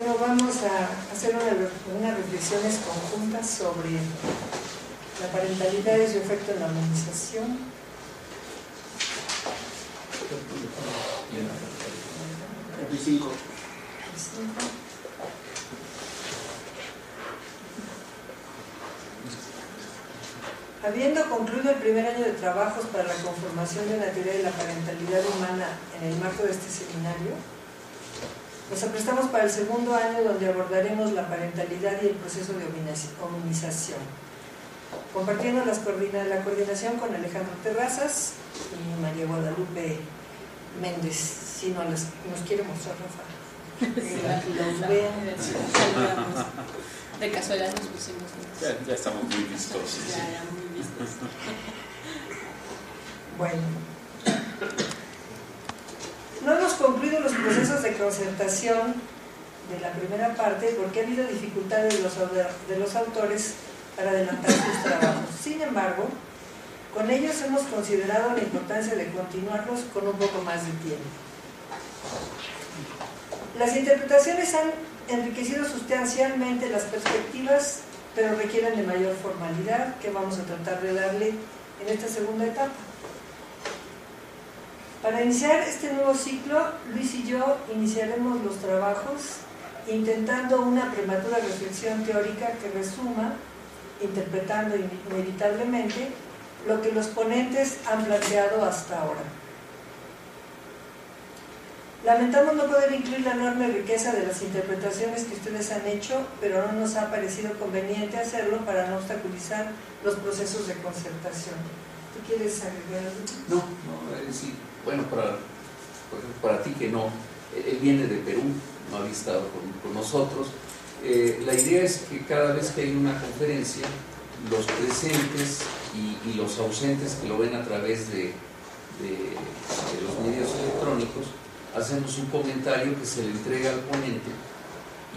Bueno, vamos a hacer unas reflexiones conjuntas sobre la parentalidad y su efecto en la humanización. Habiendo concluido el primer año de trabajos para la conformación de una teoría de la parentalidad humana en el marco de este seminario, nos aprestamos para el segundo año, donde abordaremos la parentalidad y el proceso de humanización, compartiendo la coordinación con Alejandro Terrazas y María Guadalupe Méndez. Si no nos quiere mostrar, Rafa, los vean. De casualidad nos pusimos. Ya estamos muy vistosos. Ya muy vistos. Bueno, no hemos concluido los procesos de concertación de la primera parte porque ha habido dificultades de los autores para adelantar sus trabajos. Sin embargo, con ellos hemos considerado la importancia de continuarlos con un poco más de tiempo. Las interpretaciones han enriquecido sustancialmente las perspectivas, pero requieren de mayor formalidad, que vamos a tratar de darle en esta segunda etapa. Para iniciar este nuevo ciclo, Luis y yo iniciaremos los trabajos intentando una prematura reflexión teórica que resuma, interpretando inevitablemente, lo que los ponentes han planteado hasta ahora. Lamentamos no poder incluir la enorme riqueza de las interpretaciones que ustedes han hecho, pero no nos ha parecido conveniente hacerlo para no obstaculizar los procesos de concertación. ¿Tú quieres agregar algo? No, sí. Bueno, para ti que no, él viene de Perú, no había estado con nosotros. La idea es que cada vez que hay una conferencia, los presentes y los ausentes que lo ven a través de los medios electrónicos, hacemos un comentario que se le entrega al ponente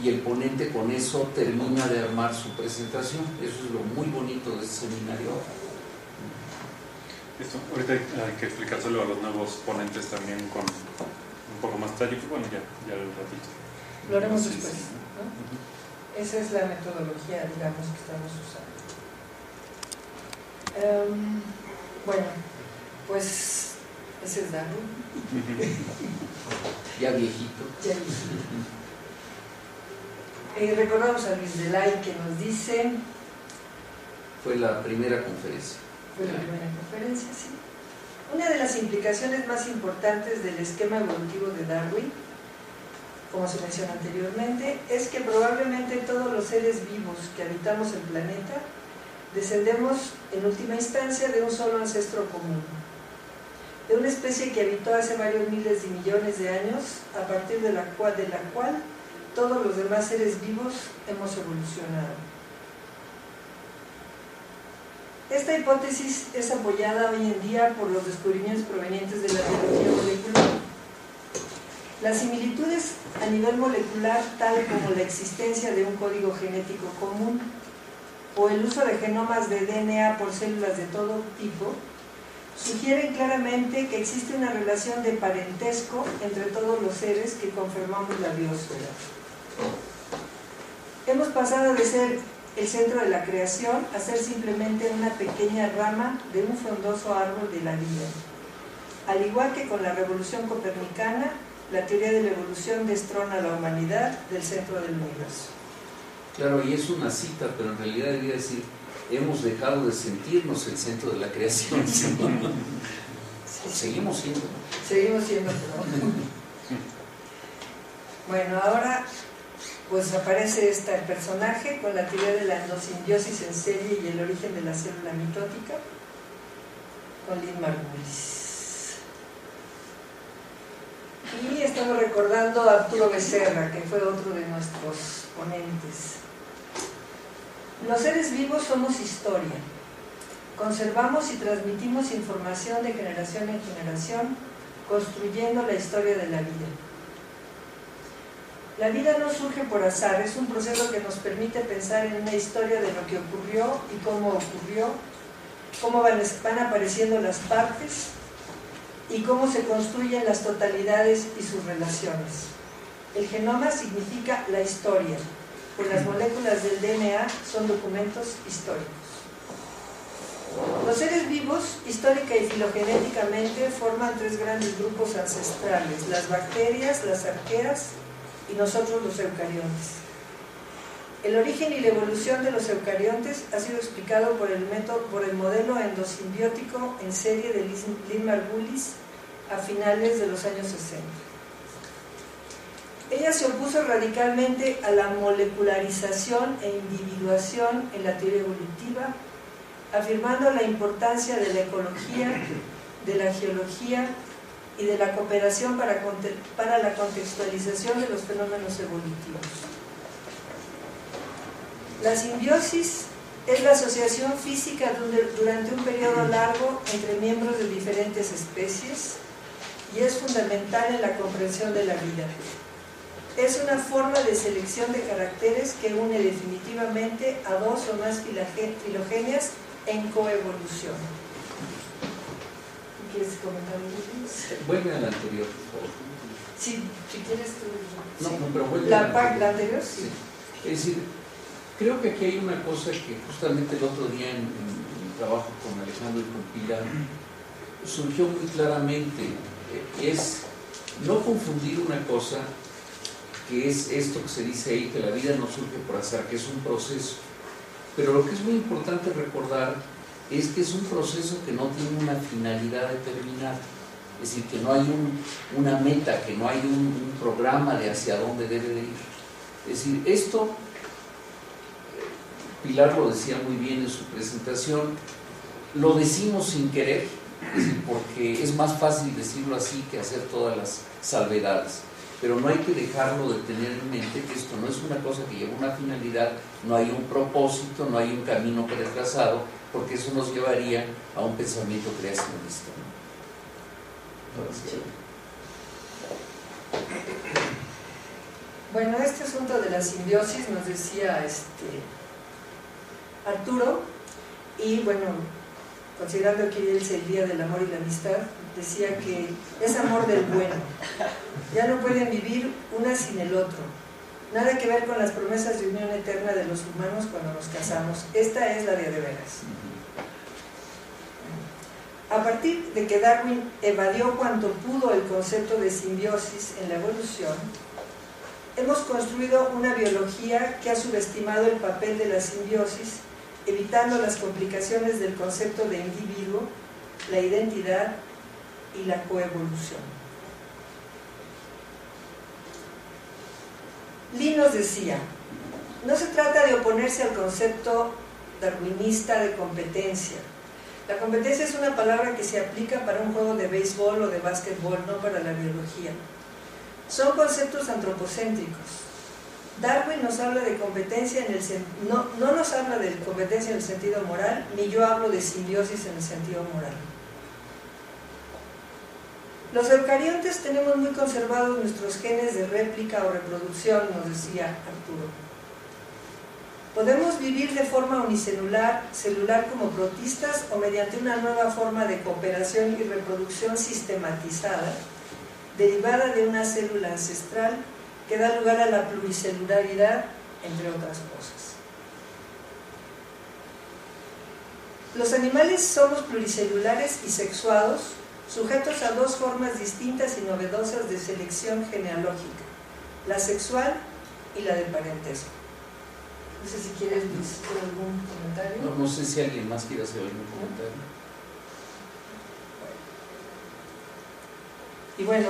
y el ponente con eso termina de armar su presentación. Eso es lo muy bonito de este seminario. Esto, ahorita hay que explicárselo a los nuevos ponentes también con un poco más detalle, pues bueno, ya un ratito. Lo haremos después, ¿no? Esa es la metodología, digamos, que estamos usando. Bueno, pues ese es Darwin. Ya viejito. Recordamos a Luis Delay, que nos dice... Fue la primera conferencia. Fue la primera conferencia, sí. Una de las implicaciones más importantes del esquema evolutivo de Darwin, como se menciona anteriormente, es que probablemente todos los seres vivos que habitamos el planeta descendemos en última instancia de un solo ancestro común, de una especie que habitó hace varios miles de millones de años, a partir de la cual todos los demás seres vivos hemos evolucionado. Esta hipótesis es apoyada hoy en día por los descubrimientos provenientes de la biología molecular. Las similitudes a nivel molecular, tal como la existencia de un código genético común o el uso de genomas de DNA por células de todo tipo, sugieren claramente que existe una relación de parentesco entre todos los seres que conformamos la biosfera. Hemos pasado de ser el centro de la creación a ser simplemente una pequeña rama de un frondoso árbol de la vida. Al igual que con la revolución copernicana, la teoría de la evolución destrona a la humanidad del centro del universo. Claro, y es una cita, pero en realidad debería decir: hemos dejado de sentirnos el centro de la creación. Sí. Seguimos siendo. Seguimos siendo, pero... Bueno, ahora pues aparece este personaje con la teoría de la endosimbiosis en serie y el origen de la célula mitótica, con Lynn Margulis. Y estamos recordando a Arturo Becerra, que fue otro de nuestros ponentes. Los seres vivos somos historia. Conservamos y transmitimos información de generación en generación, construyendo la historia de la vida. La vida no surge por azar, es un proceso que nos permite pensar en una historia de lo que ocurrió y cómo ocurrió, cómo van apareciendo las partes y cómo se construyen las totalidades y sus relaciones. El genoma significa la historia, pues las moléculas del DNA son documentos históricos. Los seres vivos, histórica y filogenéticamente, forman tres grandes grupos ancestrales: las bacterias, las arqueas y nosotros los eucariontes. El origen y la evolución de los eucariontes ha sido explicado por el modelo endosimbiótico en serie de Lynn Margulis a finales de los años 60. Ella se opuso radicalmente a la molecularización e individuación en la teoría evolutiva, afirmando la importancia de la ecología, de la geología y de la cooperación para la contextualización de los fenómenos evolutivos. La simbiosis es la asociación física durante un periodo largo entre miembros de diferentes especies y es fundamental en la comprensión de la vida. Es una forma de selección de caracteres que une definitivamente a dos o más filogenias en coevolución. ¿Quieres comentar algo? Vuelve a la anterior, por favor. Sí, si quieres tú. No, Sí. no, pero vuelve ¿La a la anterior. anterior? Sí. Sí. Es decir, creo que aquí hay una cosa que justamente el otro día en el trabajo con Alejandro y con Pilar surgió muy claramente. Es no confundir una cosa que es esto que se dice ahí, que la vida no surge por azar, que es un proceso. Pero lo que es muy importante recordar es que es un proceso que no tiene una finalidad determinada. Es decir, que no hay una meta, que no hay un programa de hacia dónde debe de ir. Es decir, esto, Pilar lo decía muy bien en su presentación, lo decimos sin querer, es decir, porque es más fácil decirlo así que hacer todas las salvedades. Pero no hay que dejarlo de tener en mente que esto no es una cosa que lleva una finalidad, no hay un propósito, no hay un camino pretrazado, porque eso nos llevaría a un pensamiento creacionista, ¿no? Bueno, este asunto de la simbiosis nos decía Arturo, y bueno, considerando que hoy es el Día del Amor y la Amistad, decía que es amor del bueno. Ya no pueden vivir una sin el otro. Nada que ver con las promesas de unión eterna de los humanos cuando nos casamos. Esta es la de veras. A partir de que Darwin evadió cuanto pudo el concepto de simbiosis en la evolución, hemos construido una biología que ha subestimado el papel de la simbiosis, evitando las complicaciones del concepto de individuo, la identidad y la coevolución. Lynn nos decía, no se trata de oponerse al concepto darwinista de competencia. La competencia es una palabra que se aplica para un juego de béisbol o de básquetbol, no para la biología. Son conceptos antropocéntricos. Darwin nos habla de competencia no nos habla de competencia en el sentido moral, ni yo hablo de simbiosis en el sentido moral. Los eucariontes tenemos muy conservados nuestros genes de réplica o reproducción, nos decía Arturo. Podemos vivir de forma unicelular, celular como protistas o mediante una nueva forma de cooperación y reproducción sistematizada, derivada de una célula ancestral que da lugar a la pluricelularidad, entre otras cosas. Los animales somos pluricelulares y sexuados, sujetos a dos formas distintas y novedosas de selección genealógica, la sexual y la de parentesco. No sé si quieres hacer algún comentario. No sé si alguien más quiere hacer algún comentario. Y bueno,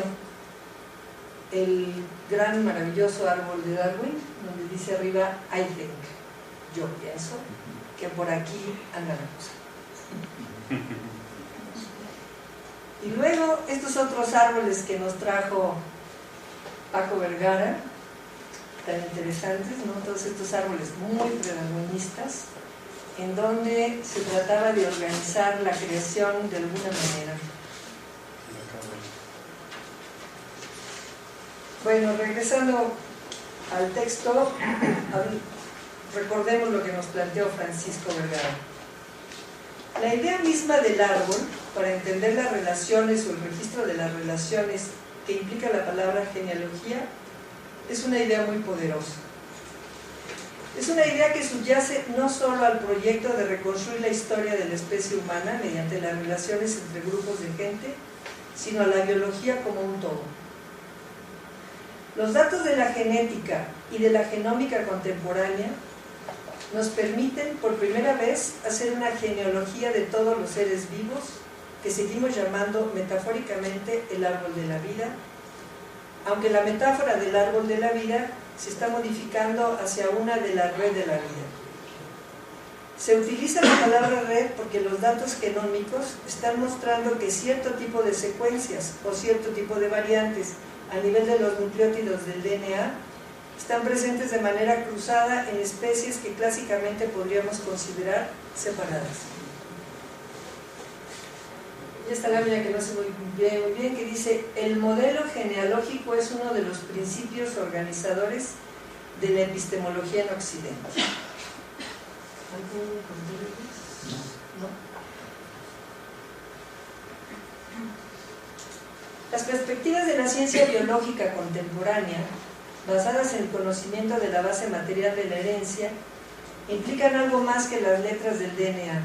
el gran maravilloso árbol de Darwin, donde dice arriba, I think, yo pienso, que por aquí anda la cosa. Y luego estos otros árboles que nos trajo Paco Vergara, tan interesantes, ¿no? Todos estos árboles muy predarwinistas, en donde se trataba de organizar la creación de alguna manera. Bueno, regresando al texto, recordemos lo que nos planteó Francisco Vergara. La idea misma del árbol, para entender las relaciones o el registro de las relaciones que implica la palabra genealogía, es una idea muy poderosa. Es una idea que subyace no solo al proyecto de reconstruir la historia de la especie humana mediante las relaciones entre grupos de gente, sino a la biología como un todo. Los datos de la genética y de la genómica contemporánea nos permiten por primera vez hacer una genealogía de todos los seres vivos que seguimos llamando metafóricamente el árbol de la vida, aunque la metáfora del árbol de la vida se está modificando hacia una de la red de la vida. Se utiliza la palabra red porque los datos genómicos están mostrando que cierto tipo de secuencias o cierto tipo de variantes a nivel de los nucleótidos del DNA están presentes de manera cruzada en especies que clásicamente podríamos considerar separadas. Y esta lámina que no sé muy bien, que dice: el modelo genealógico es uno de los principios organizadores de la epistemología en Occidente. ¿Algún comentario? ¿No? Las perspectivas de la ciencia biológica contemporánea, basadas en el conocimiento de la base material de la herencia, implican algo más que las letras del DNA.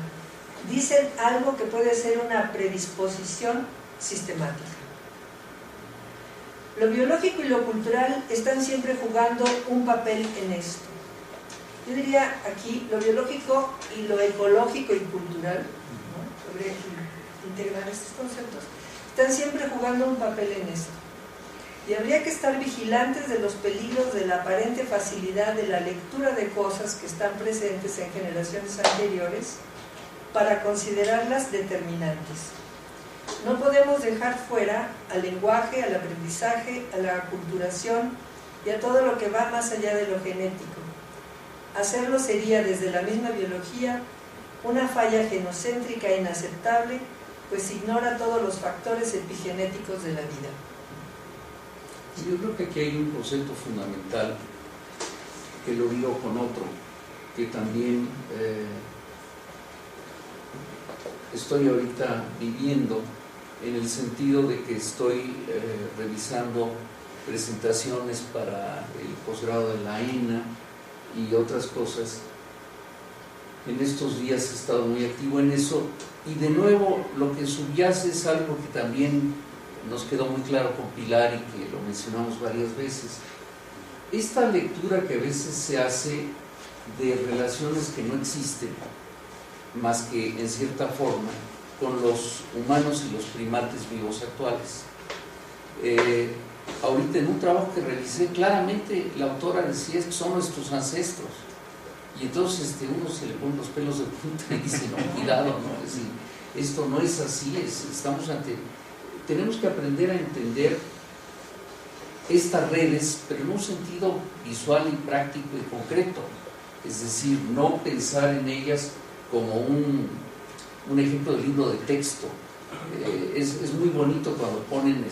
Dicen algo que puede ser una predisposición sistemática. Lo biológico y lo cultural están siempre jugando un papel en esto. Yo diría aquí lo biológico y lo ecológico y cultural, ¿no? Podría integrar estos conceptos. Están siempre jugando un papel en esto. Y habría que estar vigilantes de los peligros de la aparente facilidad de la lectura de cosas que están presentes en generaciones anteriores para considerarlas determinantes. No podemos dejar fuera al lenguaje, al aprendizaje, a la aculturación y a todo lo que va más allá de lo genético. Hacerlo sería, desde la misma biología, una falla genocéntrica e inaceptable, pues ignora todos los factores epigenéticos de la vida. Yo creo que aquí hay un concepto fundamental que lo digo con otro, que también estoy ahorita viviendo, en el sentido de que estoy revisando presentaciones para el posgrado de la ENA y otras cosas. En estos días he estado muy activo en eso, y de nuevo lo que subyace es algo que también nos quedó muy claro con Pilar y que lo mencionamos varias veces. Esta lectura que a veces se hace de relaciones que no existen, más que en cierta forma, con los humanos y los primates vivos actuales. Ahorita en un trabajo que revisé, claramente la autora decía que son nuestros ancestros, y entonces uno se le pone los pelos de punta y dice, no, cuidado, ¿no? Es decir, esto no es así, tenemos que aprender a entender estas redes, pero en un sentido visual y práctico y concreto, es decir, no pensar en ellas como un ejemplo de libro de texto. Es muy bonito cuando ponen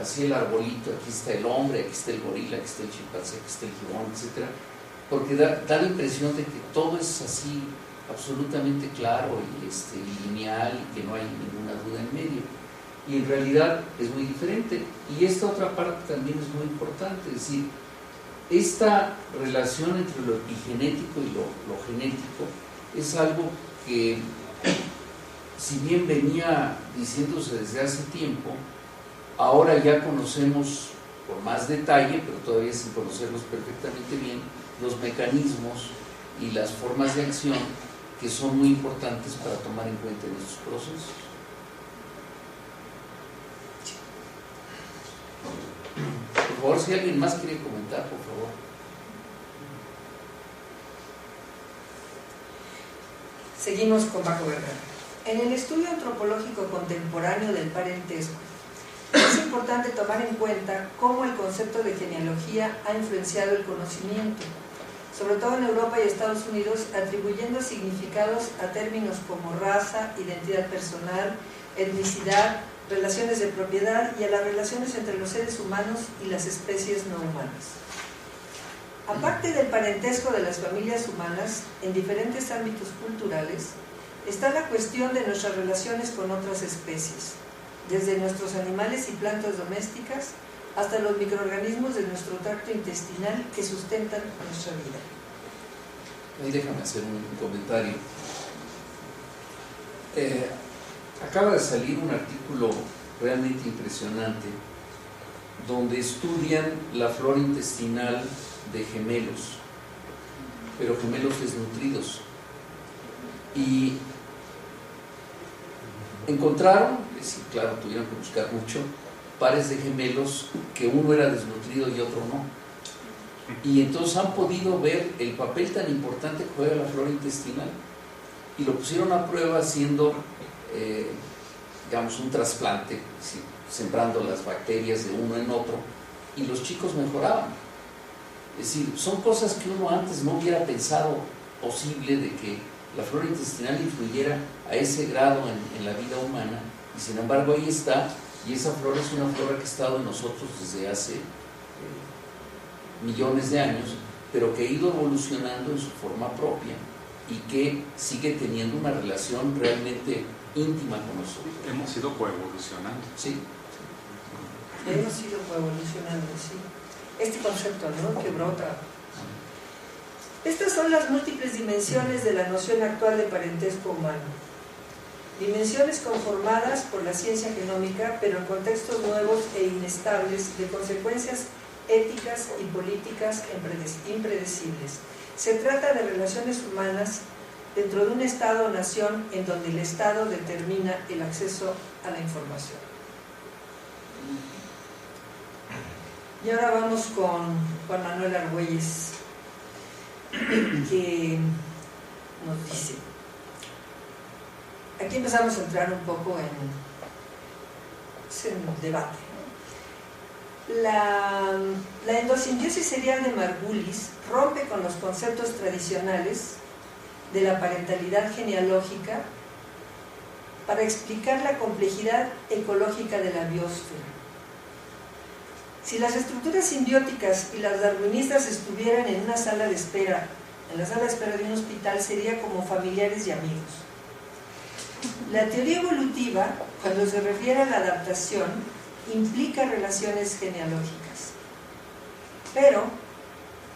así el arbolito, aquí está el hombre, aquí está el gorila, aquí está el chimpancé, aquí está el gibón, etc. Porque da la impresión de que todo es así absolutamente claro y lineal, y que no hay ninguna duda en medio. Y en realidad es muy diferente. Y esta otra parte también es muy importante, es decir, esta relación entre lo epigenético y lo genético es algo que, si bien venía diciéndose desde hace tiempo, ahora ya conocemos por más detalle, pero todavía sin conocerlos perfectamente bien, los mecanismos y las formas de acción que son muy importantes para tomar en cuenta en estos procesos. Por favor, si alguien más quiere comentar, por favor. Seguimos con Paco Vergara. En el estudio antropológico contemporáneo del parentesco, es importante tomar en cuenta cómo el concepto de genealogía ha influenciado el conocimiento, sobre todo en Europa y Estados Unidos, atribuyendo significados a términos como raza, identidad personal, etnicidad, relaciones de propiedad y a las relaciones entre los seres humanos y las especies no humanas. Aparte del parentesco de las familias humanas, en diferentes ámbitos culturales, está la cuestión de nuestras relaciones con otras especies, desde nuestros animales y plantas domésticas hasta los microorganismos de nuestro tracto intestinal que sustentan nuestra vida. Ahí déjame hacer un comentario. Acaba de salir un artículo realmente impresionante donde estudian la flora intestinal de gemelos, pero gemelos desnutridos, y encontraron, sí, claro, tuvieron que buscar mucho, pares de gemelos que uno era desnutrido y otro no, y entonces han podido ver el papel tan importante que juega la flora intestinal, y lo pusieron a prueba haciendo digamos un trasplante, sembrando las bacterias de uno en otro, y los chicos mejoraban. Es decir, son cosas que uno antes no hubiera pensado posible, de que la flora intestinal influyera a ese grado en la vida humana, y sin embargo ahí está, y esa flora es una flora que ha estado en nosotros desde hace millones de años, pero que ha ido evolucionando en su forma propia y que sigue teniendo una relación realmente íntima con nosotros. Hemos ido coevolucionando. Sí. Hemos ido coevolucionando, sí. Este concepto, ¿no?, que brota. Estas son las múltiples dimensiones de la noción actual de parentesco humano. Dimensiones conformadas por la ciencia genómica, pero en contextos nuevos e inestables de consecuencias éticas y políticas impredecibles. Se trata de relaciones humanas dentro de un Estado o nación en donde el Estado determina el acceso a la información. Y ahora vamos con Juan Manuel Argüelles, que nos dice, aquí empezamos a entrar un poco en debate. La endosimbiosis serial de Margulis rompe con los conceptos tradicionales de la parentalidad genealógica para explicar la complejidad ecológica de la biosfera. Si las estructuras simbióticas y las darwinistas estuvieran en una sala de espera, en la sala de espera de un hospital, sería como familiares y amigos. La teoría evolutiva, cuando se refiere a la adaptación, implica relaciones genealógicas. Pero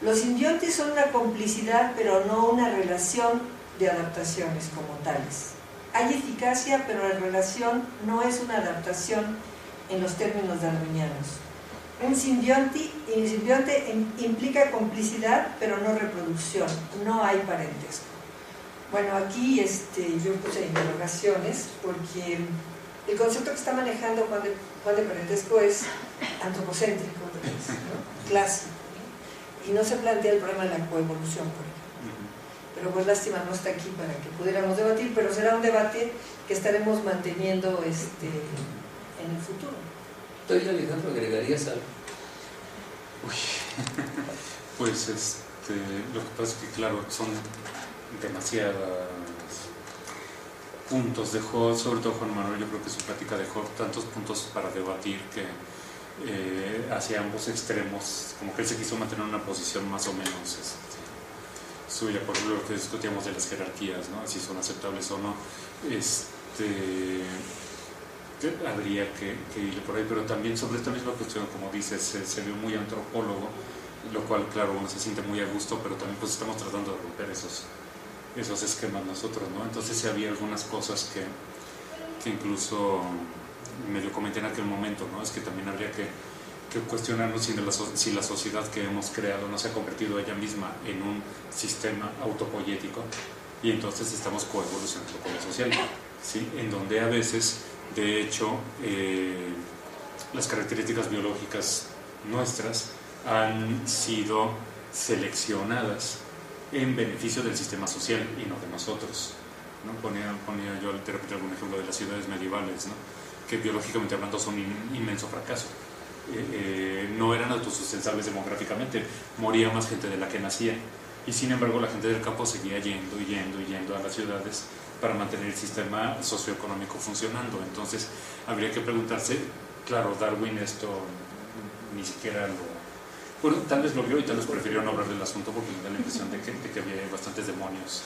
los simbiontes son una complicidad, pero no una relación de adaptaciones como tales. Hay eficacia, pero la relación no es una adaptación en los términos darwinianos. Un simbionte implica complicidad, pero no reproducción, no hay parentesco. Bueno, aquí yo puse interrogaciones porque el concepto que está manejando Juan de parentesco es antropocéntrico, ¿no?, clásico, ¿no?, y no se plantea el problema de la coevolución, por ejemplo. Pero pues lástima no está aquí para que pudiéramos debatir, pero será un debate que estaremos manteniendo en el futuro. Estoy, Alejandro, ¿agregarías algo? Pues lo que pasa es que, claro, son demasiados puntos. Dejó, sobre todo Juan Manuel, yo creo que su plática dejó tantos puntos para debatir que hacia ambos extremos, como que él se quiso mantener una posición más o menos suya. Por ejemplo, lo que discutíamos de las jerarquías, ¿no?, si son aceptables o no, habría que ir por ahí, pero también sobre esta misma cuestión, como dices, se ve muy antropólogo, lo cual, claro, uno se siente muy a gusto, pero también pues estamos tratando de romper esos esquemas nosotros, ¿no? Entonces sí había algunas cosas que incluso medio comenté en aquel momento, ¿no? Es que también habría que cuestionarnos si la sociedad que hemos creado no se ha convertido ella misma en un sistema autopoyético, y entonces estamos coevolucionando con lo social, ¿sí?, en donde a veces, de hecho, las características biológicas nuestras han sido seleccionadas en beneficio del sistema social y no de nosotros, ¿no? Ponía yo, te repito, algún ejemplo de las ciudades medievales, ¿no?, que biológicamente hablando son un inmenso fracaso. No eran autosustentables demográficamente, moría más gente de la que nacía, y sin embargo la gente del campo seguía yendo a las ciudades para mantener el sistema socioeconómico funcionando. Entonces habría que preguntarse, claro, Darwin esto ni siquiera bueno, tal vez lo vio y tal vez prefirió no hablar del asunto porque me da la impresión de que había bastantes demonios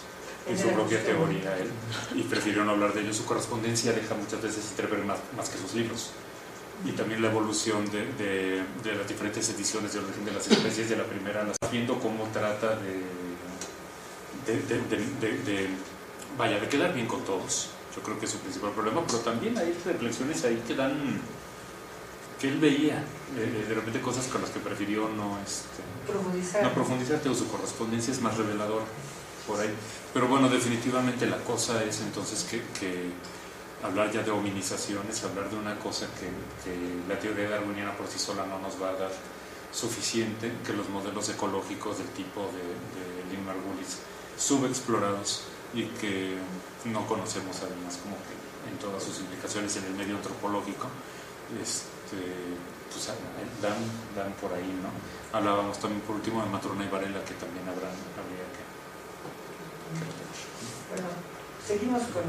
en su propia teoría él, y prefirió no hablar de ello. Su correspondencia deja muchas veces entrever más que sus libros. y también la evolución de las diferentes ediciones de Origen de las Especies. De la primera, las viendo cómo trata vaya, de quedar bien con todos. Yo creo que es su principal problema, pero también hay reflexiones ahí que él veía, de repente cosas con las que prefirió no profundizar, o su correspondencia es más reveladora por ahí. Pero bueno, definitivamente la cosa es entonces que hablar ya de hominizaciones, hablar de una cosa que la teoría darwiniana por sí sola no nos va a dar suficiente, que los modelos ecológicos del tipo de Lynn Margulis subexplorados y que no conocemos además como que en todas sus implicaciones en el medio antropológico, pues dan por ahí, ¿no? Hablábamos también por último de Maturana y Varela, que también habría que Bueno, seguimos con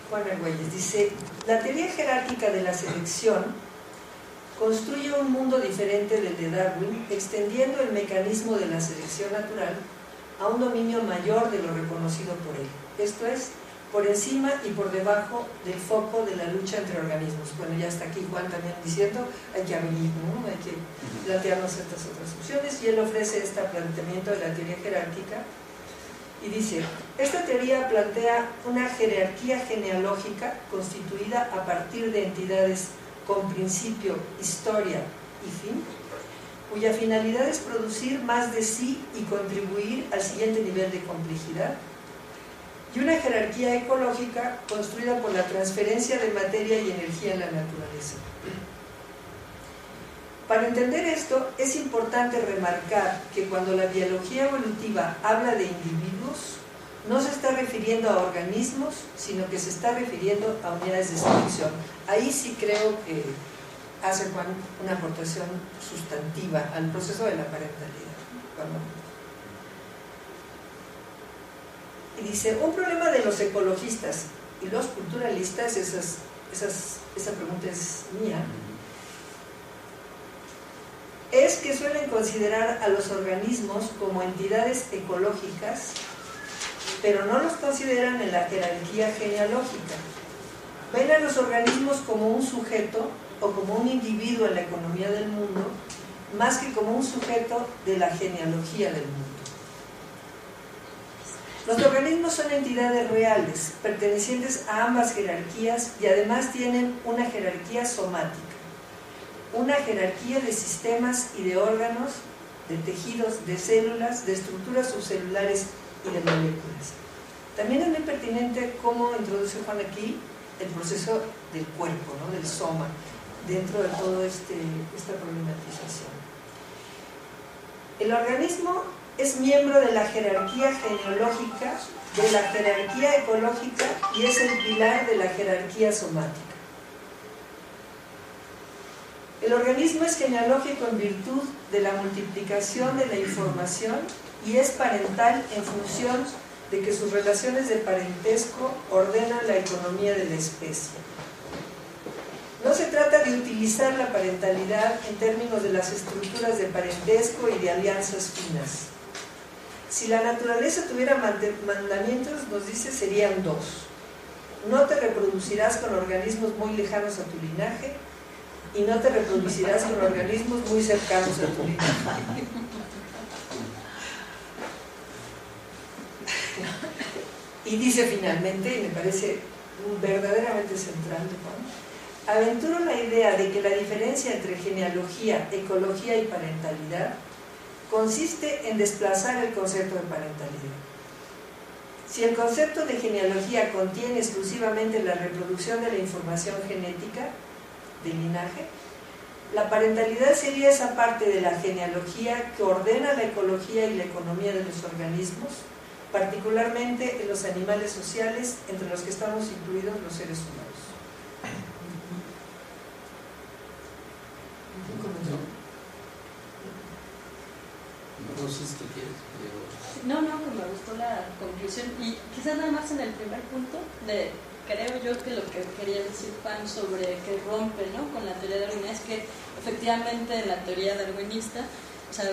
Juan Argüelles. Dice: la teoría jerárquica de la selección construye un mundo diferente del de Darwin, extendiendo el mecanismo de la selección natural a un dominio mayor de lo reconocido por él, esto es, por encima y por debajo del foco de la lucha entre organismos. Bueno, ya está aquí Juan también diciendo, hay que abrir, ¿no? Hay que plantearnos ciertas otras opciones, y él ofrece este planteamiento de la teoría jerárquica y dice: esta teoría plantea una jerarquía genealógica constituida a partir de entidades con principio, historia y fin, cuya finalidad es producir más de sí y contribuir al siguiente nivel de complejidad, y una jerarquía ecológica construida por la transferencia de materia y energía en la naturaleza. Para entender esto, es importante remarcar que cuando la biología evolutiva habla de individuos, no se está refiriendo a organismos, sino que se está refiriendo a unidades de selección. Ahí sí creo que hace Juan una aportación sustantiva al proceso de la parentalidad. Y dice: un problema de los ecologistas y los culturalistas, esa pregunta es mía, es que suelen considerar a los organismos como entidades ecológicas, pero no los consideran en la jerarquía genealógica. Ven a los organismos como un sujeto o como un individuo en la economía del mundo, más que como un sujeto de la genealogía del mundo. Los organismos son entidades reales, pertenecientes a ambas jerarquías, y además tienen una jerarquía somática, una jerarquía de sistemas y de órganos, de tejidos, de células, de estructuras subcelulares y de moléculas. También es muy pertinente cómo introduce Juan aquí el proceso del cuerpo, ¿no? Del soma, dentro de toda esta problematización. El organismo es miembro de la jerarquía genealógica, de la jerarquía ecológica, y es el pilar de la jerarquía somática. El organismo es genealógico en virtud de la multiplicación de la información y es parental en función de que sus relaciones de parentesco ordenan la economía de la especie. No se trata de utilizar la parentalidad en términos de las estructuras de parentesco y de alianzas finas. Si la naturaleza tuviera mandamientos, nos dice, serían dos. No te reproducirás con organismos muy lejanos a tu linaje, y no te reproducirás con organismos muy cercanos a tu linaje. Y dice finalmente, y me parece verdaderamente central de Juan: aventuro la idea de que la diferencia entre genealogía, ecología y parentalidad consiste en desplazar el concepto de parentalidad. Si el concepto de genealogía contiene exclusivamente la reproducción de la información genética del linaje, la parentalidad sería esa parte de la genealogía que ordena la ecología y la economía de los organismos, particularmente en los animales sociales, entre los que estamos incluidos los seres humanos. No sé si tú quieres, pero... No, que me gustó la conclusión. Y quizás nada más en el primer punto, creo yo que lo que quería decir Juan sobre que rompe, ¿no?, con la teoría darwinista, es que efectivamente en la teoría darwinista, o sea,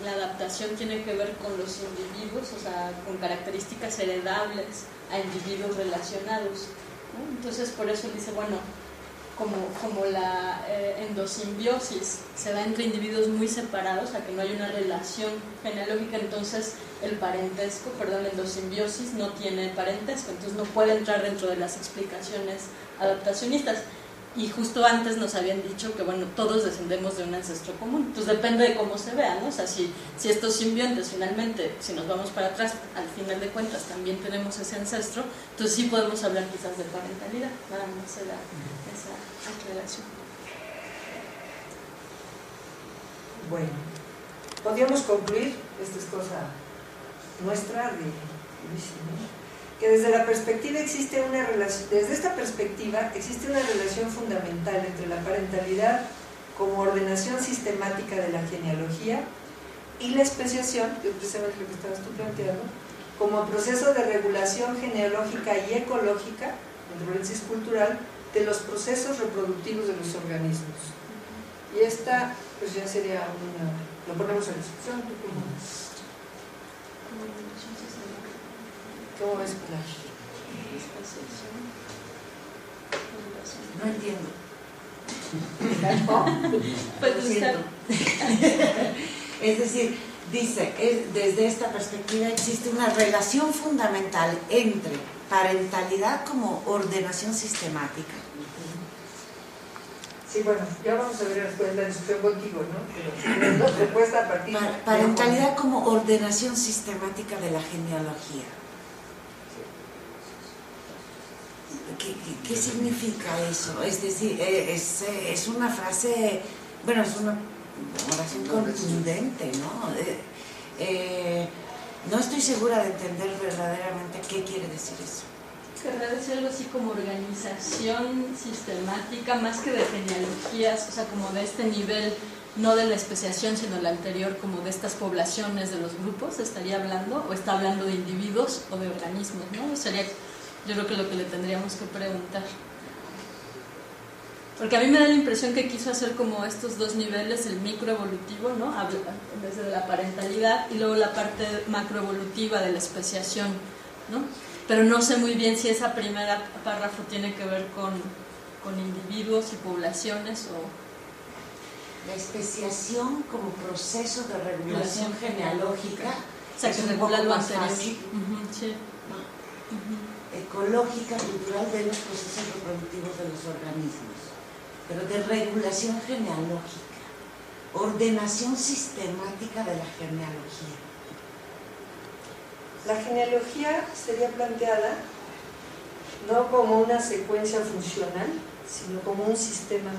la adaptación tiene que ver con los individuos, o sea, con características heredables a individuos relacionados. ¿no? Entonces por eso él dice, bueno, como la endosimbiosis se da entre individuos muy separados, o sea, que no hay una relación genealógica, entonces la endosimbiosis no tiene parentesco, entonces no puede entrar dentro de las explicaciones adaptacionistas. Y justo antes nos habían dicho que, bueno, todos descendemos de un ancestro común. Entonces depende de cómo se vea, ¿no? O sea, si estos simbiontes finalmente, si nos vamos para atrás, al final de cuentas también tenemos ese ancestro, entonces sí podemos hablar quizás de parentalidad. Nada más era esa aclaración. Bueno, podríamos concluir, esta es cosa nuestra de Luis, ¿no? Que desde la perspectiva existe una relación, desde esta perspectiva existe una relación fundamental entre la parentalidad como ordenación sistemática de la genealogía y la especiación, que es precisamente lo que estabas tú planteando, como proceso de regulación genealógica y ecológica, entre paréntesis cultural, de los procesos reproductivos de los organismos. Y esta, pues ya sería una, lo ponemos en discusión. ¿Cómo ves, Pilar? No entiendo. Pues, lo siento. Es decir, dice, desde esta perspectiva existe una relación fundamental entre parentalidad como ordenación sistemática. Sí, bueno, ya vamos a ver después la discusión contigo, ¿no? Pero la respuesta a partir de... Parentalidad como ordenación sistemática de la genealogía. ¿Qué significa eso? Es decir, es una frase, bueno, es una oración contundente, ¿no? No estoy segura de entender verdaderamente qué quiere decir eso. Querrá decir algo así como organización sistemática, más que de genealogías, o sea, como de este nivel, no de la especiación, sino la anterior, como de estas poblaciones de los grupos, ¿estaría hablando? ¿O está hablando de individuos o de organismos, no? Sería, yo creo que lo que le tendríamos que preguntar. Porque a mí me da la impresión que quiso hacer como estos dos niveles, el microevolutivo, ¿no? Desde la parentalidad, y luego la parte macroevolutiva de la especiación, ¿no? Pero no sé muy bien si esa primera párrafo tiene que ver con individuos y poblaciones o... La especiación como proceso de regulación genealógica, o sea, que regula lo anterior. Sí. ¿No? Ecológica, cultural de los procesos reproductivos de los organismos, pero de regulación genealógica, ordenación sistemática de la genealogía. La genealogía sería planteada no como una secuencia funcional, sino como un sistema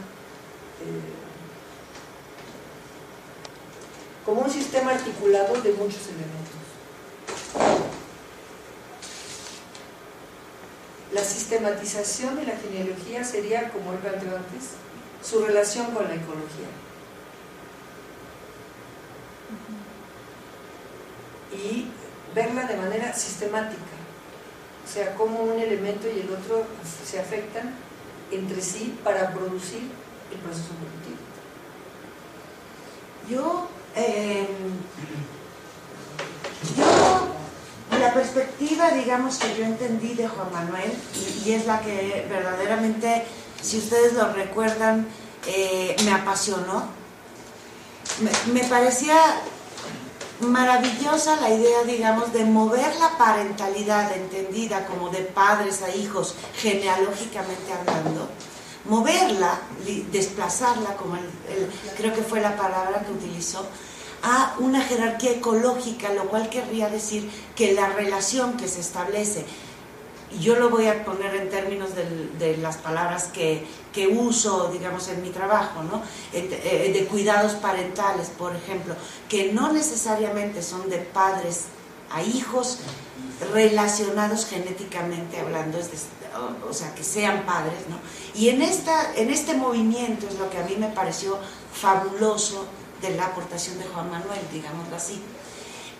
articulado de muchos elementos. La sistematización de la genealogía sería, como él planteó antes, su relación con la ecología. Y verla de manera sistemática, o sea, cómo un elemento y el otro se afectan entre sí para producir el proceso evolutivo. La perspectiva, digamos, que yo entendí de Juan Manuel, y es la que verdaderamente, si ustedes lo recuerdan, me apasionó. Me parecía maravillosa la idea, digamos, de mover la parentalidad entendida como de padres a hijos, genealógicamente hablando, moverla, desplazarla, como creo que fue la palabra que utilizó, a una jerarquía ecológica, lo cual querría decir que la relación que se establece, y yo lo voy a poner en términos de las palabras que uso, digamos, en mi trabajo, ¿no? De cuidados parentales, por ejemplo, que no necesariamente son de padres a hijos relacionados genéticamente hablando, o sea, que sean padres, ¿no? Y en este movimiento es lo que a mí me pareció fabuloso de la aportación de Juan Manuel, digámoslo así.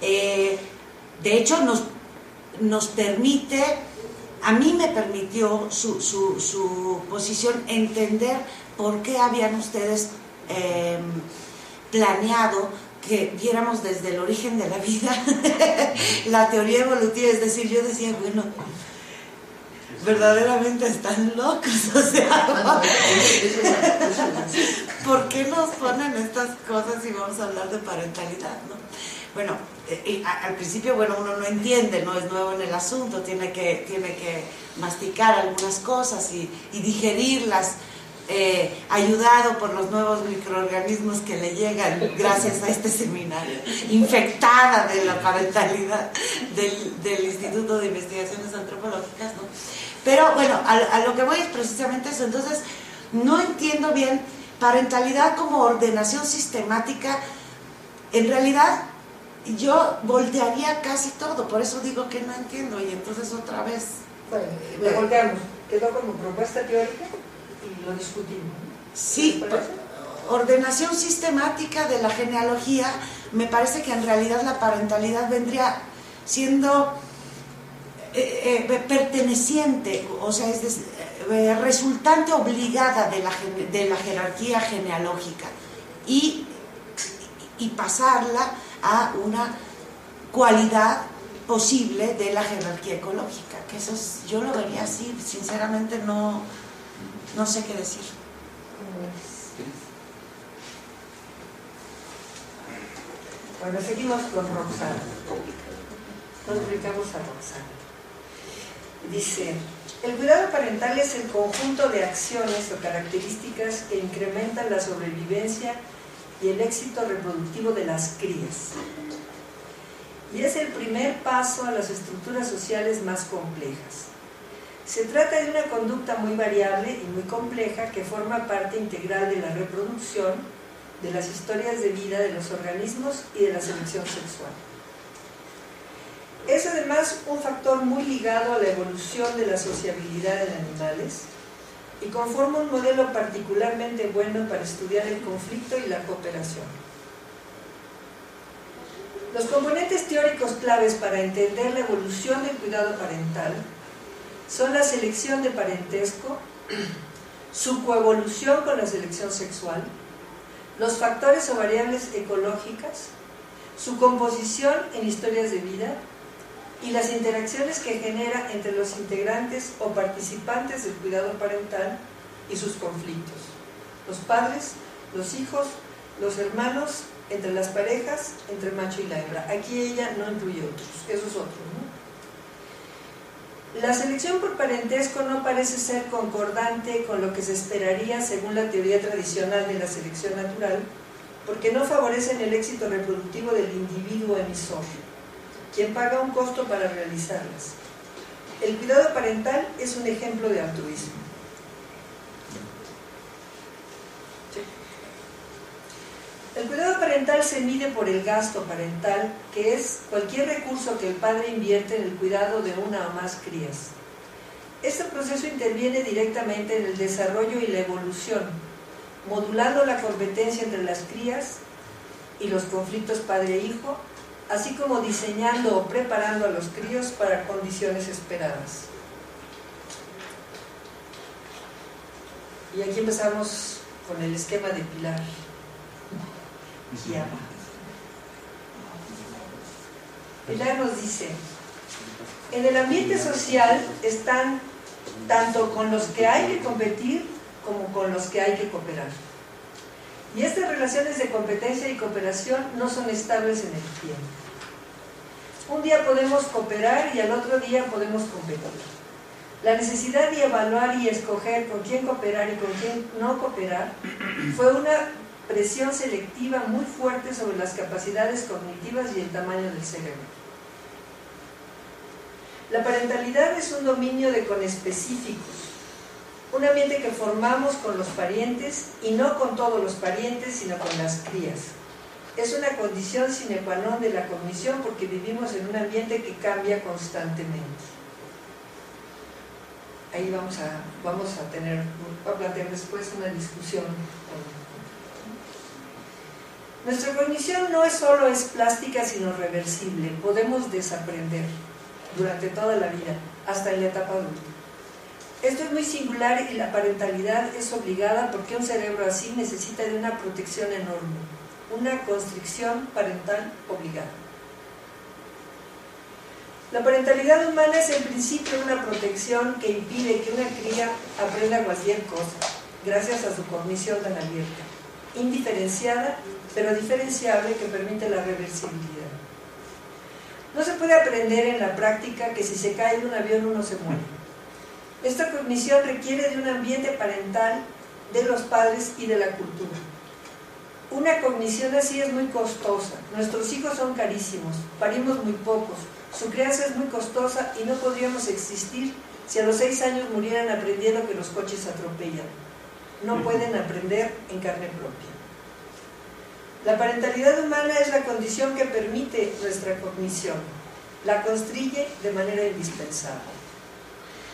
De hecho, nos permite, a mí me permitió su posición entender por qué habían ustedes planeado que viéramos desde el origen de la vida la teoría evolutiva. Es decir, yo decía, bueno, verdaderamente están locos, o sea, ¿por qué nos ponen estas cosas si vamos a hablar de parentalidad, no? Bueno, al principio, bueno, uno no entiende, no es nuevo en el asunto, tiene que masticar algunas cosas y digerirlas, ayudado por los nuevos microorganismos que le llegan gracias a este seminario, infectada de la parentalidad del Instituto de Investigaciones Antropológicas, ¿no? Pero bueno, a lo que voy es precisamente eso. Entonces, no entiendo bien parentalidad como ordenación sistemática. En realidad, yo voltearía casi todo, por eso digo que no entiendo, y entonces otra vez... Bueno, lo volteamos, quedó como propuesta teórica y lo discutimos. Sí, ordenación sistemática de la genealogía, me parece que en realidad la parentalidad vendría siendo perteneciente, o sea, es resultante obligada de la jerarquía genealógica y pasarla a una cualidad posible de la jerarquía ecológica, que eso es, yo lo vería así, sinceramente no sé qué decir. Bueno, seguimos con Roxana. Nos ubicamos a Roxana. Dice, el cuidado parental es el conjunto de acciones o características que incrementan la sobrevivencia y el éxito reproductivo de las crías. Y es el primer paso a las estructuras sociales más complejas. Se trata de una conducta muy variable y muy compleja que forma parte integral de la reproducción, de las historias de vida de los organismos y de la selección sexual. Es además un factor muy ligado a la evolución de la sociabilidad en animales y conforma un modelo particularmente bueno para estudiar el conflicto y la cooperación. Los componentes teóricos claves para entender la evolución del cuidado parental son la selección de parentesco, su coevolución con la selección sexual, los factores o variables ecológicas, su composición en historias de vida y las interacciones que genera entre los integrantes o participantes del cuidado parental y sus conflictos, los padres, los hijos, los hermanos, entre las parejas, entre el macho y la hembra. Aquí ella no incluye otros, eso es otro, ¿no? La selección por parentesco no parece ser concordante con lo que se esperaría según la teoría tradicional de la selección natural, porque no favorecen el éxito reproductivo del individuo emisor, quien paga un costo para realizarlas. El cuidado parental es un ejemplo de altruismo. El cuidado parental se mide por el gasto parental, que es cualquier recurso que el padre invierte en el cuidado de una o más crías. Este proceso interviene directamente en el desarrollo y la evolución, modulando la competencia entre las crías y los conflictos padre-hijo, así como diseñando o preparando a los críos para condiciones esperadas. Y aquí empezamos con el esquema de Pilar. Pilar nos dice, en el ambiente social están tanto con los que hay que competir como con los que hay que cooperar. Y estas relaciones de competencia y cooperación no son estables en el tiempo. Un día podemos cooperar y al otro día podemos competir. La necesidad de evaluar y escoger con quién cooperar y con quién no cooperar fue una presión selectiva muy fuerte sobre las capacidades cognitivas y el tamaño del cerebro. La parentalidad es un dominio de conespecíficos, un ambiente que formamos con los parientes y no con todos los parientes, sino con las crías. Es una condición sine qua non de la cognición porque vivimos en un ambiente que cambia constantemente. Ahí vamos a plantear después una discusión. Nuestra cognición no solo es plástica, sino reversible. Podemos desaprender durante toda la vida, hasta en la etapa adulta. Esto es muy singular y la parentalidad es obligada porque un cerebro así necesita de una protección enorme, una constricción parental obligada. La parentalidad humana es en principio una protección que impide que una cría aprenda cualquier cosa, gracias a su cognición tan abierta, indiferenciada, pero diferenciable, que permite la reversibilidad. No se puede aprender en la práctica que si se cae de un avión uno se muere. Esta cognición requiere de un ambiente parental, de los padres y de la cultura. Una cognición así es muy costosa. Nuestros hijos son carísimos, parimos muy pocos, su crianza es muy costosa y no podríamos existir si a los 6 años murieran aprendiendo que los coches atropellan. No pueden aprender en carne propia. La parentalidad humana es la condición que permite nuestra cognición, la construye de manera indispensable.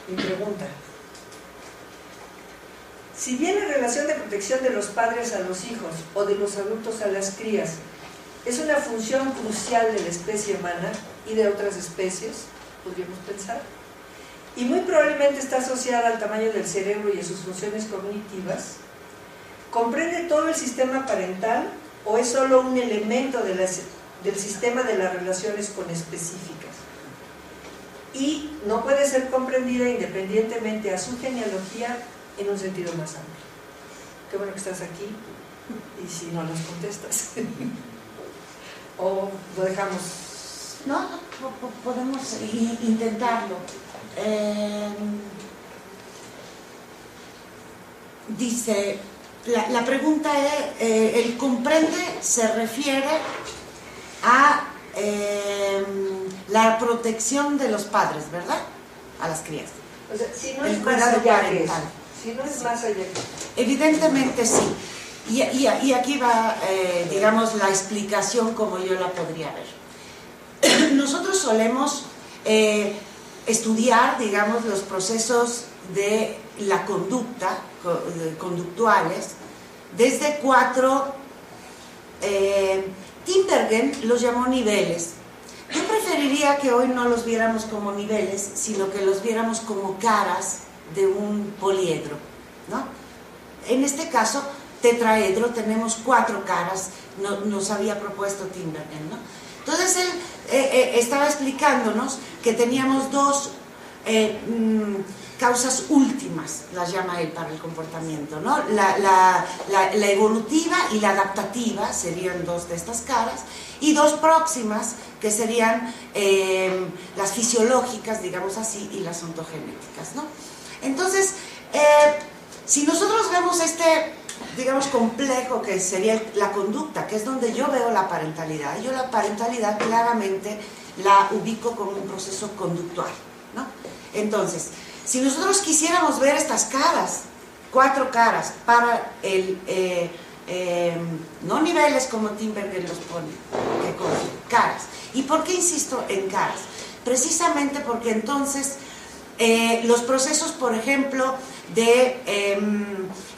Mi pregunta: si bien la relación de protección de los padres a los hijos o de los adultos a las crías es una función crucial de la especie humana y de otras especies, podríamos pensar, y muy probablemente está asociada al tamaño del cerebro y a sus funciones cognitivas, ¿comprende todo el sistema parental o es solo un elemento del sistema de las relaciones conespecíficas? Y no puede ser comprendida independientemente a su genealogía en un sentido más amplio. Qué bueno que estás aquí, y si no las contestas o lo dejamos. No, podemos intentarlo. Dice, la pregunta es, el comprende se refiere a la protección de los padres, ¿verdad? A las crías. O sea, si no El es más cuidado allá que parental. eso. Si no es más allá que eso. Evidentemente sí. Y aquí va, digamos, la explicación como yo la podría ver. Nosotros solemos estudiar, digamos, los procesos de la conducta, conductuales, desde 4, Tinbergen los llamó niveles. Yo preferiría que hoy no los viéramos como niveles, sino que los viéramos como caras de un poliedro, ¿no? En este caso, tetraedro, tenemos 4 caras, nos había propuesto Tinbergen, ¿no? Entonces él estaba explicándonos que teníamos 2 causas últimas, las llama él, para el comportamiento, ¿no? La evolutiva y la adaptativa serían 2 de estas caras, y 2 próximas, que serían las fisiológicas, digamos así, y las ontogenéticas, ¿no? Entonces, si nosotros vemos este, digamos, complejo que sería la conducta, que es donde yo veo la parentalidad, yo la parentalidad claramente la ubico como un proceso conductual, ¿no? Entonces, si nosotros quisiéramos ver estas caras, 4 caras, para no niveles como Tinbergen los pone, ¿qué cosa? Caras. ¿Y por qué insisto en caras? Precisamente porque entonces los procesos, por ejemplo, de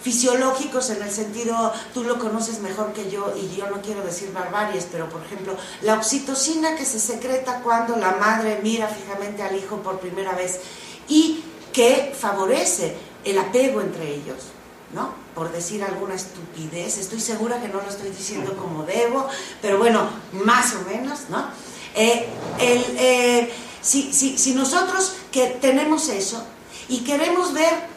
fisiológicos, en el sentido, tú lo conoces mejor que yo y yo no quiero decir barbaries, pero por ejemplo, la oxitocina que se secreta cuando la madre mira fijamente al hijo por primera vez y que favorece el apego entre ellos, ¿no? Por decir alguna estupidez, estoy segura que no lo estoy diciendo como debo, pero bueno, más o menos, ¿no? Si nosotros que tenemos eso y queremos ver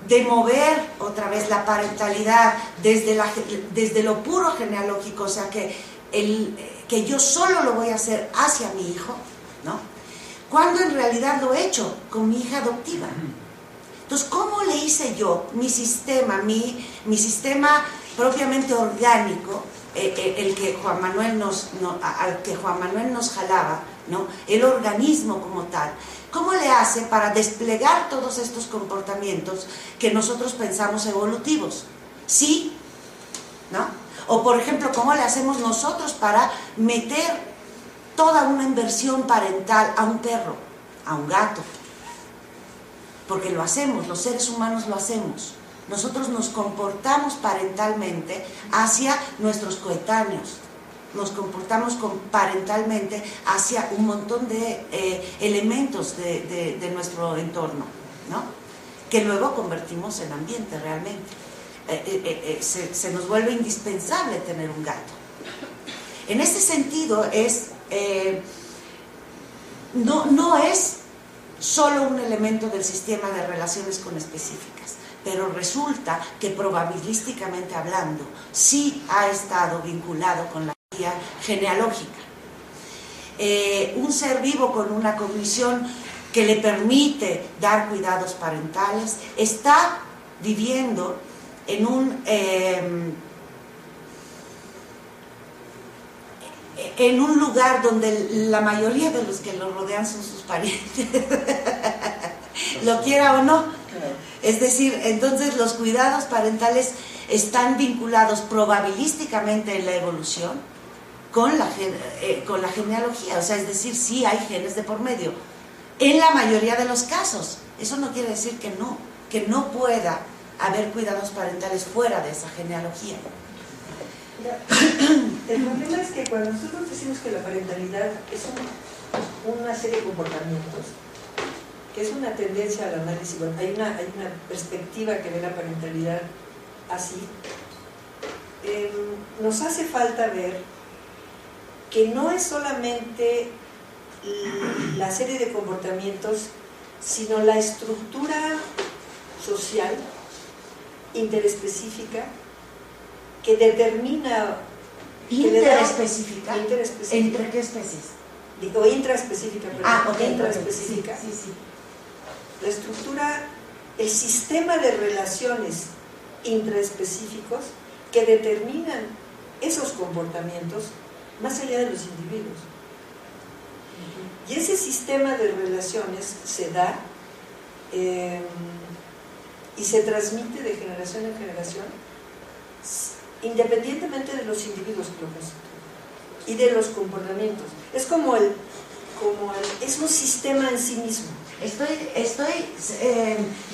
de mover otra vez la parentalidad desde lo puro genealógico, o sea que yo solo lo voy a hacer hacia mi hijo, ¿no? Cuando en realidad lo he hecho con mi hija adoptiva. Entonces, ¿cómo le hice yo mi sistema, mi sistema propiamente orgánico, el que Juan Manuel al que Juan Manuel nos jalaba, ¿no? El organismo como tal? ¿Cómo le hace para desplegar todos estos comportamientos que nosotros pensamos evolutivos? ¿Sí? ¿No? O, por ejemplo, ¿cómo le hacemos nosotros para meter toda una inversión parental a un perro, a un gato? Porque lo hacemos, los seres humanos lo hacemos. Nosotros nos comportamos parentalmente hacia nuestros coetáneos. Nos comportamos parentalmente hacia un montón de elementos de nuestro entorno, ¿no? Que luego convertimos en ambiente realmente. Se nos vuelve indispensable tener un gato. En ese sentido es no es solo un elemento del sistema de relaciones conespecíficas, pero resulta que probabilísticamente hablando sí ha estado vinculado con la teoría genealógica. Un ser vivo con una cognición que le permite dar cuidados parentales está viviendo en un lugar donde la mayoría de los que lo rodean son sus parientes, lo quiera o no. Es decir, entonces los cuidados parentales están vinculados probabilísticamente en la evolución con la genealogía, o sea, es decir, sí hay genes de por medio, en la mayoría de los casos. Eso no quiere decir que no pueda haber cuidados parentales fuera de esa genealogía. El problema es que cuando nosotros decimos que la parentalidad es una serie de comportamientos, que es una tendencia al análisis, bueno, hay una perspectiva que ve la parentalidad así, nos hace falta ver que no es solamente la serie de comportamientos, sino la estructura social interespecífica que determina... ¿Interespecífica? ¿Entre qué especies? Digo, intraespecífica, perdón. Okay, intraespecífica. Sí, sí. La estructura, el sistema de relaciones intraespecíficos que determinan esos comportamientos más allá de los individuos. Y ese sistema de relaciones se da y se transmite de generación en generación, independientemente de los individuos que lo constituyen y de los comportamientos. Es como es un sistema en sí mismo. Estoy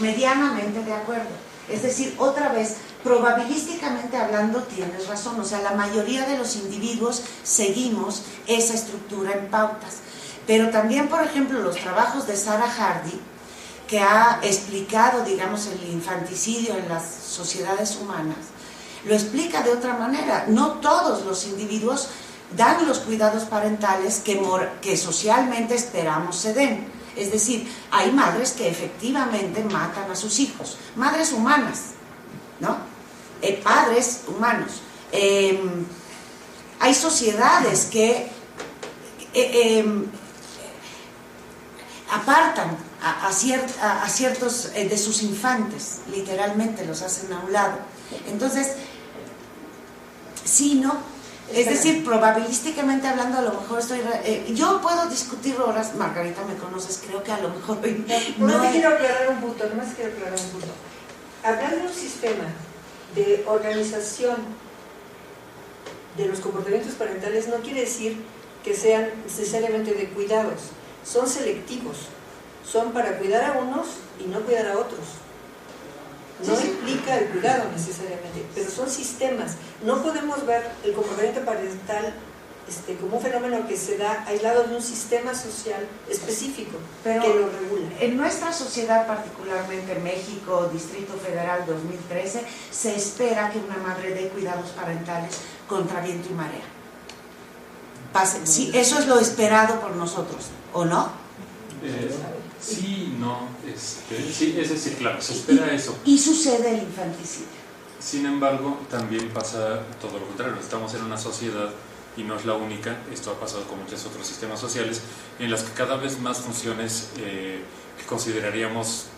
medianamente de acuerdo. Es decir, otra vez, probabilísticamente hablando tienes razón, o sea, la mayoría de los individuos seguimos esa estructura en pautas. Pero también, por ejemplo, los trabajos de Sarah Hardy, que ha explicado, digamos, el infanticidio en las sociedades humanas, lo explica de otra manera. No todos los individuos dan los cuidados parentales que socialmente esperamos se den. Es decir, hay madres que efectivamente matan a sus hijos, madres humanas, ¿no? Padres humanos. Hay sociedades que apartan a ciertos de sus infantes, literalmente los hacen a un lado. Entonces, sí, ¿no? Es decir, probabilísticamente hablando, a lo mejor yo puedo discutir horas, Margarita, me conoces, creo que a lo mejor quiero aclarar un punto, Hablar de un sistema de organización de los comportamientos parentales no quiere decir que sean necesariamente de cuidados, son selectivos, son para cuidar a unos y no cuidar a otros. No implica el cuidado necesariamente, pero son sistemas. No podemos ver el comportamiento parental como un fenómeno que se da aislado de un sistema social específico que lo regula. En nuestra sociedad, particularmente México, Distrito Federal 2013, se espera que una madre dé cuidados parentales contra viento y marea. Sí, eso es lo esperado por nosotros, ¿o no? Sí, no, sí, es decir, claro, se espera eso. Y sucede el infanticidio. Sin embargo, también pasa todo lo contrario. Estamos en una sociedad, y no es la única, esto ha pasado con muchos otros sistemas sociales, en las que cada vez más funciones que consideraríamos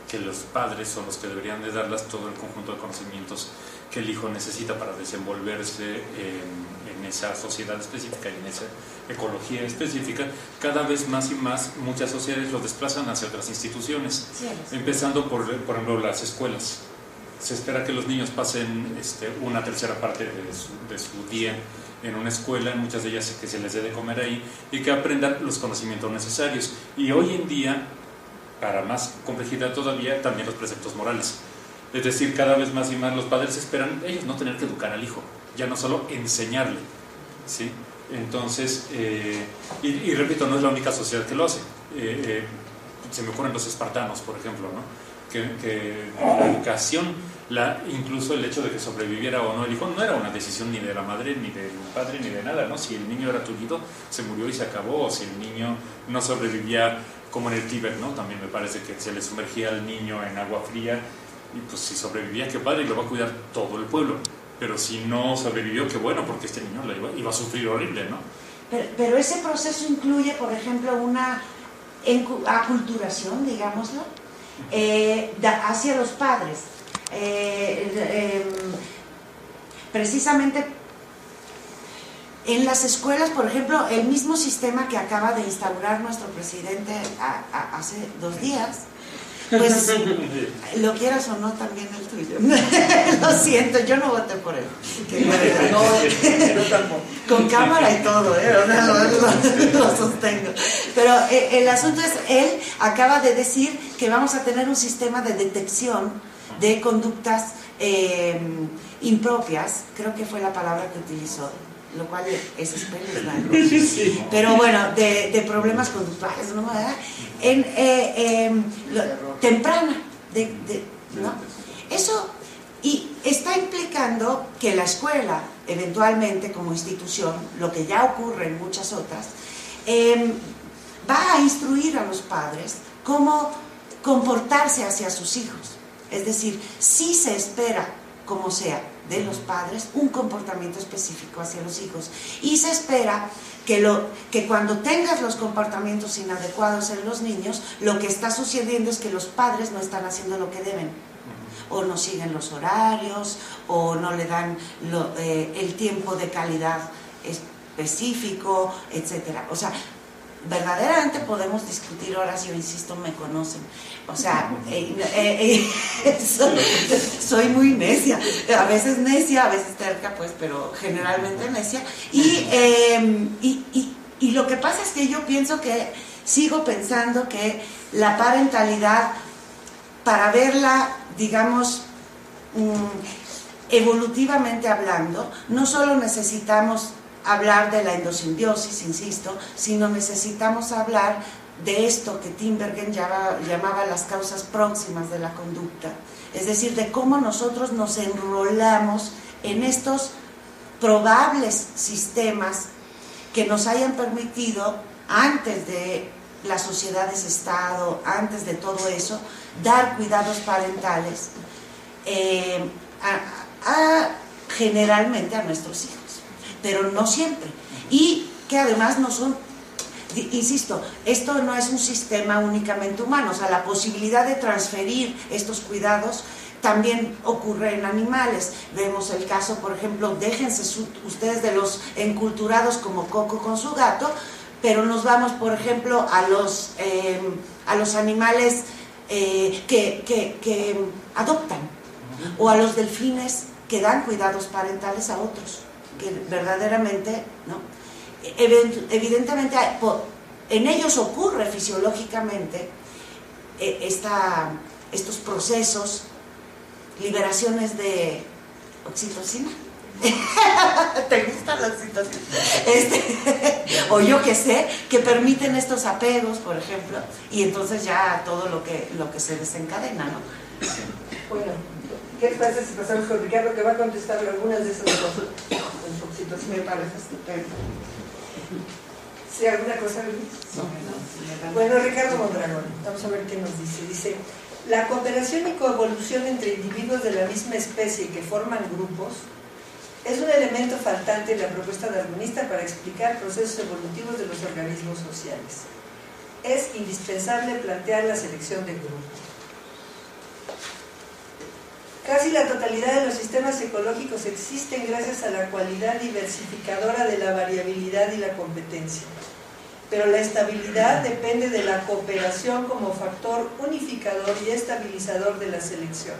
que los padres son los que deberían de darlas, todo el conjunto de conocimientos que el hijo necesita para desenvolverse en esa sociedad específica y en esa ecología específica, cada vez más y más muchas sociedades lo desplazan hacia otras instituciones, empezando por ejemplo las escuelas. Se espera que los niños pasen una tercera parte de su día en una escuela, en muchas de ellas que se les dé de comer ahí y que aprendan los conocimientos necesarios. Y hoy en día, para más complejidad todavía, también los preceptos morales. Es decir, cada vez más y más los padres esperan ellos no tener que educar al hijo, ya no solo enseñarle, ¿sí? Entonces, y repito, no es la única sociedad que lo hace. Se me ocurren los espartanos, por ejemplo, ¿no? que la educación, incluso el hecho de que sobreviviera o no el hijo, no era una decisión ni de la madre, ni del padre, ni de nada, ¿no? Si el niño era tullido, se murió y se acabó, o si el niño no sobrevivía, como en el Tíbet, ¿no? También me parece que se le sumergía al niño en agua fría, y pues si sobrevivía, qué padre, y lo va a cuidar todo el pueblo. Pero si no sobrevivió, qué bueno, porque este niño iba a sufrir horrible, ¿no? Pero ese proceso incluye, por ejemplo, una aculturación, digámoslo, hacia los padres. Precisamente en las escuelas, por ejemplo, el mismo sistema que acaba de instaurar nuestro presidente hace 2 días, pues lo quieras o no, también el tuyo. Lo siento, yo no voté por él. No, tampoco. Con cámara y todo, o sea, lo sostengo. Pero el asunto es, él acaba de decir que vamos a tener un sistema de detección de conductas impropias, creo que fue la palabra que utilizó, lo cual es espeluznante. Pero bueno, de problemas conductuales, ¿no? Temprana, ¿no? Eso, y está implicando que la escuela, eventualmente como institución, lo que ya ocurre en muchas otras, va a instruir a los padres cómo comportarse hacia sus hijos. Es decir, sí se espera, como sea, de los padres, un comportamiento específico hacia los hijos. Y se espera que cuando tengas los comportamientos inadecuados en los niños, lo que está sucediendo es que los padres no están haciendo lo que deben. O no siguen los horarios, o no le dan el tiempo de calidad específico, etcétera. O sea, verdaderamente podemos discutir horas, yo insisto, me conocen. O sea, soy muy necia, a veces terca, pues, pero generalmente necia. Y lo que pasa es que yo sigo pensando que la parentalidad, para verla, digamos, evolutivamente hablando, no solo necesitamos hablar de la endosimbiosis, insisto, sino necesitamos hablar de esto que Tinbergen llamaba las causas próximas de la conducta, es decir, de cómo nosotros nos enrolamos en estos probables sistemas que nos hayan permitido, antes de las sociedades-estado, antes de todo eso, dar cuidados parentales generalmente a nuestros hijos, pero no siempre, y que además no son, insisto, esto no es un sistema únicamente humano, o sea, la posibilidad de transferir estos cuidados también ocurre en animales. Vemos el caso, por ejemplo, déjense ustedes de los enculturados como Coco con su gato, pero nos vamos, por ejemplo, a los animales que adoptan, o a los delfines que dan cuidados parentales a otros, que verdaderamente, ¿no? Evidentemente en ellos ocurre fisiológicamente estos procesos, liberaciones de oxitocina. ¿Te gusta la oxitocina? O yo qué sé, que permiten estos apegos, por ejemplo, y entonces ya todo lo que se desencadena, ¿no? Bueno, ¿qué les parece si pasamos con Ricardo, que va a contestar algunas de esas cosas? Me parece estupendo. ¿Sí, alguna cosa, Luis? No. Bueno, Ricardo Mondragón, vamos a ver qué nos dice. Dice, la cooperación y coevolución entre individuos de la misma especie que forman grupos es un elemento faltante en la propuesta darwinista para explicar procesos evolutivos de los organismos sociales. Es indispensable plantear la selección de grupos. Casi la totalidad de los sistemas ecológicos existen gracias a la cualidad diversificadora de la variabilidad y la competencia. Pero la estabilidad depende de la cooperación como factor unificador y estabilizador de la selección.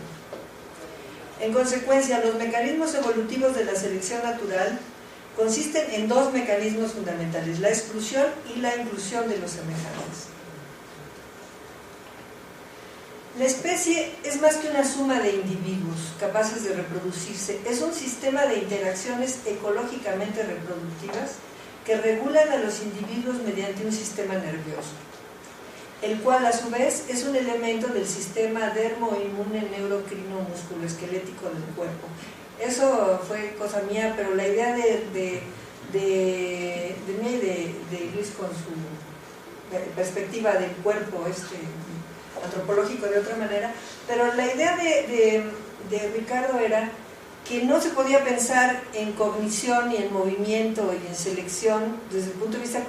En consecuencia, los mecanismos evolutivos de la selección natural consisten en 2 mecanismos fundamentales, la exclusión y la inclusión de los semejantes. La especie es más que una suma de individuos capaces de reproducirse, es un sistema de interacciones ecológicamente reproductivas que regulan a los individuos mediante un sistema nervioso. el cual a su vez es un elemento del sistema dermo-inmune neurocrino musculoesquelético del cuerpo. Eso fue cosa mía, pero la idea de Luis con su perspectiva del cuerpo antropológico de otra manera, pero la idea de Ricardo era que no se podía pensar en cognición y en movimiento y en selección desde el punto de vista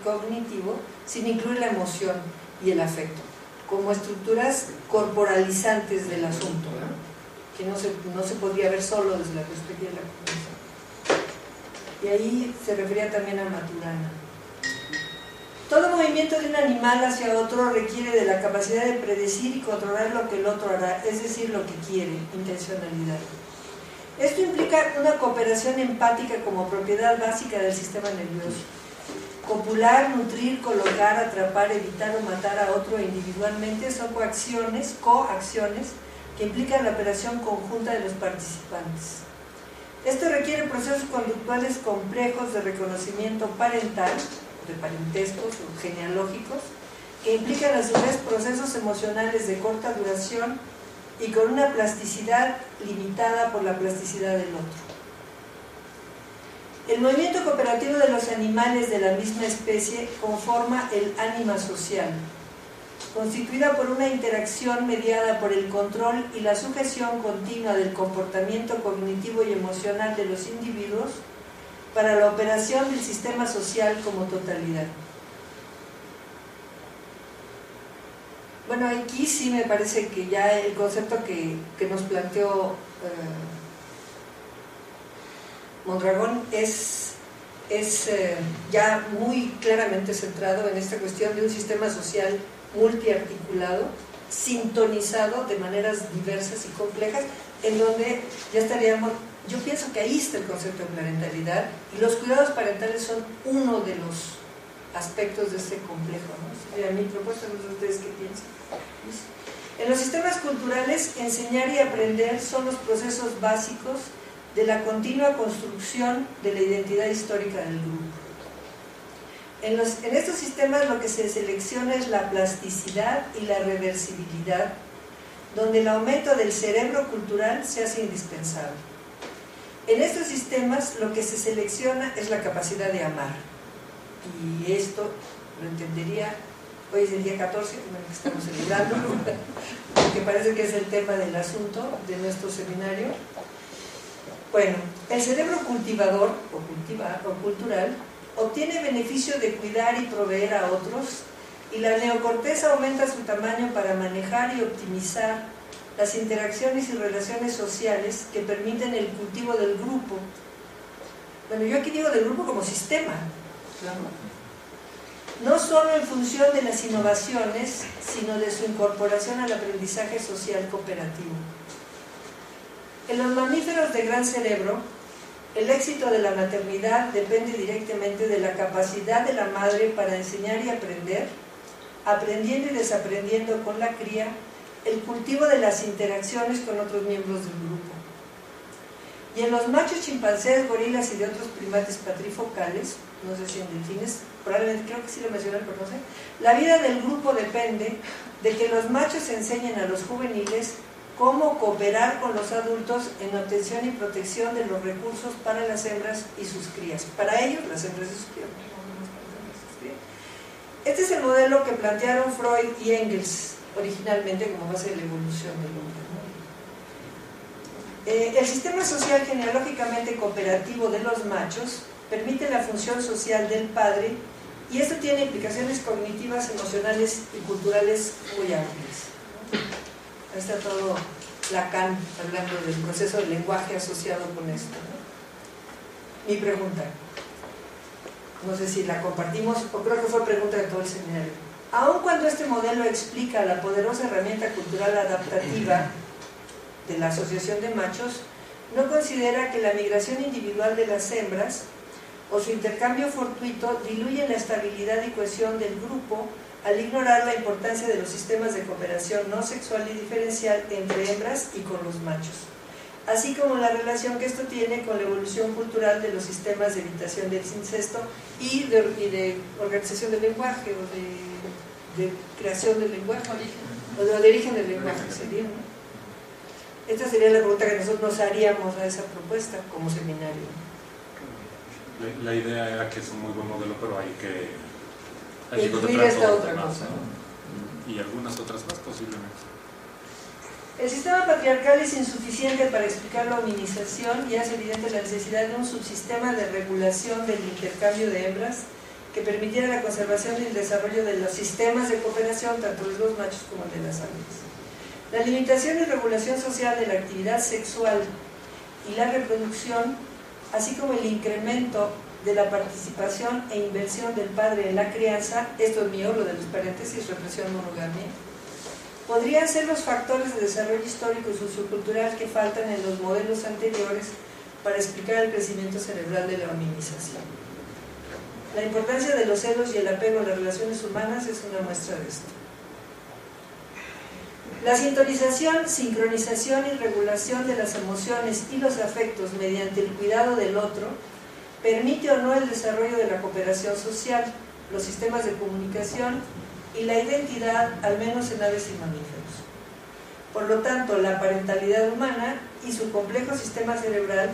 cognitivo sin incluir la emoción y el afecto como estructuras corporalizantes del asunto, ¿no? Que no se podría ver solo desde la perspectiva de la cognición. Y ahí se refería también a Maturana. Todo movimiento de un animal hacia otro requiere de la capacidad de predecir y controlar lo que el otro hará, es decir, lo que quiere, intencionalidad. Esto implica una cooperación empática como propiedad básica del sistema nervioso. Copular, nutrir, colocar, atrapar, evitar o matar a otro individualmente son coacciones que implican la operación conjunta de los participantes. Esto requiere procesos conductuales complejos de reconocimiento parental, de parentescos o genealógicos, que implican a su vez procesos emocionales de corta duración y con una plasticidad limitada por la plasticidad del otro. El movimiento cooperativo de los animales de la misma especie conforma el ánima social, constituida por una interacción mediada por el control y la sujeción continua del comportamiento cognitivo y emocional de los individuos para la operación del sistema social como totalidad. Bueno, aquí sí me parece que ya el concepto que nos planteó Mondragón es ya muy claramente centrado en esta cuestión de un sistema social multiarticulado, sintonizado de maneras diversas y complejas, en donde ya estaríamos, yo pienso que ahí está el concepto de parentalidad, y los cuidados parentales son uno de los aspectos de este complejo, ¿no? Sería mi propuesta, no sé ustedes qué piensan. En los sistemas culturales, enseñar y aprender son los procesos básicos de la continua construcción de la identidad histórica del grupo. En estos sistemas lo que se selecciona es la plasticidad y la reversibilidad, donde el aumento del cerebro cultural se hace indispensable. En estos sistemas lo que se selecciona es la capacidad de amar. Y esto lo entendería, hoy es el día 14, que estamos celebrando, porque parece que es el tema del asunto de nuestro seminario. Bueno, el cerebro cultivador o cultural obtiene beneficio de cuidar y proveer a otros, y la neocorteza aumenta su tamaño para manejar y optimizar las interacciones y relaciones sociales que permiten el cultivo del grupo. Bueno, yo aquí digo del grupo como sistema, no solo en función de las innovaciones, sino de su incorporación al aprendizaje social cooperativo. En los mamíferos de gran cerebro, el éxito de la maternidad depende directamente de la capacidad de la madre para enseñar y aprender, aprendiendo y desaprendiendo con la cría, el cultivo de las interacciones con otros miembros del grupo. Y en los machos chimpancés, gorilas y de otros primates patrifocales, no sé si en delfines, probablemente creo que sí lo mencionan, pero no sé, la vida del grupo depende de que los machos enseñen a los juveniles cómo cooperar con los adultos en obtención y protección de los recursos para las hembras y sus crías. Para ellos, las hembras y sus crías. Este es el modelo que plantearon Freud y Engels originalmente como base de la evolución del hombre. El sistema social genealógicamente cooperativo de los machos permite la función social del padre, y esto tiene implicaciones cognitivas, emocionales y culturales muy amplias. Ahí está todo Lacan hablando del proceso del lenguaje asociado con esto, ¿no? Mi pregunta, no sé si la compartimos o creo que fue pregunta de todo el seminario. Aun cuando este modelo explica la poderosa herramienta cultural adaptativa de la asociación de machos, no considera que la migración individual de las hembras o su intercambio fortuito diluyen la estabilidad y cohesión del grupo al ignorar la importancia de los sistemas de cooperación no sexual y diferencial entre hembras y con los machos, así como la relación que esto tiene con la evolución cultural de los sistemas de evitación del incesto y de organización del lenguaje o de creación del lenguaje, o de origen del lenguaje sería, ¿no? Esta sería la pregunta que nosotros nos haríamos a esa propuesta como seminario. La idea era que es un muy buen modelo, pero hay que incluir esta otra cosa, ¿no? Y algunas otras más posiblemente. El sistema patriarcal es insuficiente para explicar la hominización y hace evidente la necesidad de un subsistema de regulación del intercambio de hembras que permitiera la conservación y el desarrollo de los sistemas de cooperación, tanto de los machos como de las hembras. La limitación y regulación social de la actividad sexual y la reproducción, así como el incremento de la participación e inversión del padre en la crianza, esto es mío, lo de los paréntesis, represión, monogamia, podrían ser los factores de desarrollo histórico y sociocultural que faltan en los modelos anteriores para explicar el crecimiento cerebral de la hominización. La importancia de los celos y el apego a las relaciones humanas es una muestra de esto. La sintonización, sincronización y regulación de las emociones y los afectos mediante el cuidado del otro permite o no el desarrollo de la cooperación social, los sistemas de comunicación y la identidad, al menos en aves y mamíferos. Por lo tanto, la parentalidad humana y su complejo sistema cerebral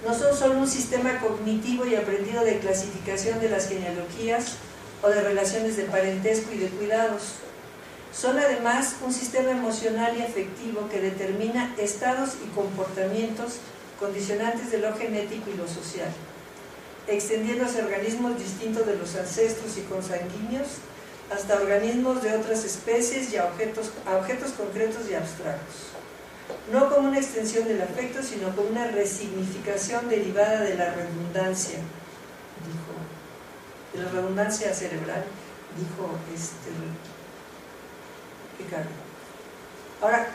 no son solo un sistema cognitivo y aprendido de clasificación de las genealogías o de relaciones de parentesco y de cuidados. Son además un sistema emocional y afectivo que determina estados y comportamientos condicionantes de lo genético y lo social, extendiéndose a organismos distintos de los ancestros y consanguíneos hasta organismos de otras especies y a objetos concretos y abstractos. No como una extensión del afecto, sino como una resignificación derivada de la redundancia, de la redundancia cerebral, dijo Ricardo. Ahora,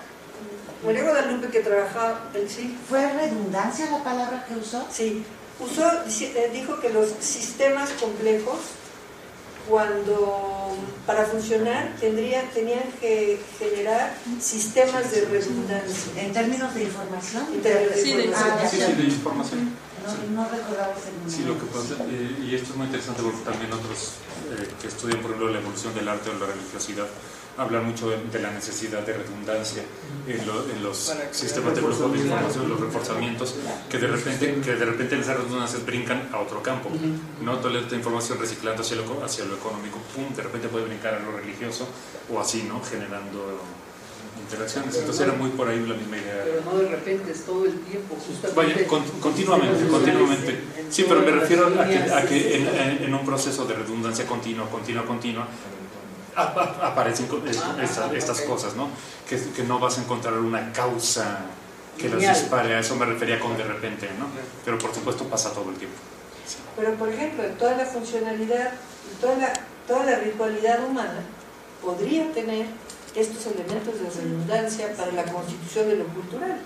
María Guadalupe, que trabajaba, ¿sí? ¿Fue redundancia la palabra que usó? Sí, dijo que los sistemas complejos, para funcionar, tenían que generar sistemas de redundancia. ¿En términos de información? Sí, de información. No recordaba ese número. Sí, lo que pasa, y esto es muy interesante porque también otros que estudian, por ejemplo, la evolución del arte o la religiosidad, hablan mucho de la necesidad de redundancia en los sistemas de flujo de información, los reforzamientos, que de repente en esas redundancias brincan a otro campo. No toda esta información reciclando hacia lo económico, pum, de repente puede brincar a lo religioso o así, ¿no? Generando interacciones. Entonces era muy por ahí la misma idea. Pero no de repente, es todo el tiempo. Vaya, continuamente. Sí, pero me refiero a que en un proceso de redundancia continua, aparecen estas cosas, ¿no? Que no vas a encontrar una causa que las dispare. A eso me refería con de repente, ¿no? Pero por supuesto pasa todo el tiempo. Sí. Pero por ejemplo, toda la funcionalidad, toda la ritualidad humana podría tener estos elementos de redundancia para la constitución de lo cultural.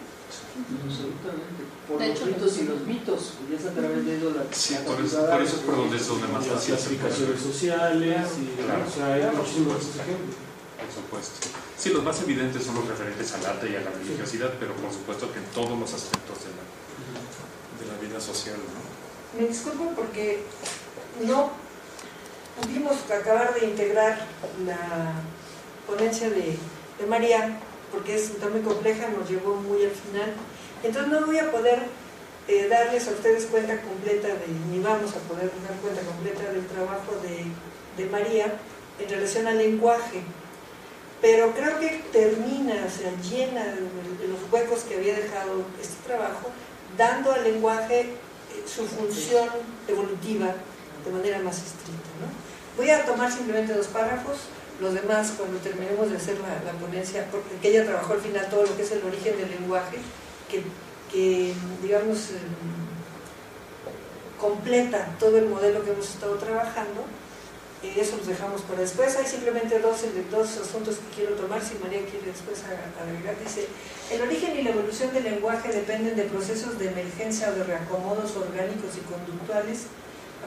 Absolutamente. Por los ritos y los mitos, y es a través de ellos sí, por eso es por donde es donde más fácil las aplicaciones sociales y claro. O sea, hay muchísimos ejemplos. Por supuesto. Sí, los más evidentes son los referentes al arte y a la religiosidad, pero por supuesto que en todos los aspectos de la vida social, ¿no? Me disculpo porque no pudimos acabar de integrar la ponencia de María, porque es muy compleja, nos llevó muy al final. Entonces no voy a poder darles a ustedes cuenta completa, ni vamos a poder dar cuenta completa del trabajo de María en relación al lenguaje. Pero creo que termina, o sea, llena de los huecos que había dejado este trabajo, dando al lenguaje su función evolutiva de manera más estricta, ¿no? Voy a tomar simplemente 2 párrafos, los demás cuando terminemos de hacer la ponencia, porque ella trabajó al final todo lo que es el origen del lenguaje, que digamos, completa todo el modelo que hemos estado trabajando. Eso los dejamos para después. Hay simplemente dos asuntos que quiero tomar, si María quiere después agregar. Dice, el origen y la evolución del lenguaje dependen de procesos de emergencia o de reacomodos orgánicos y conductuales,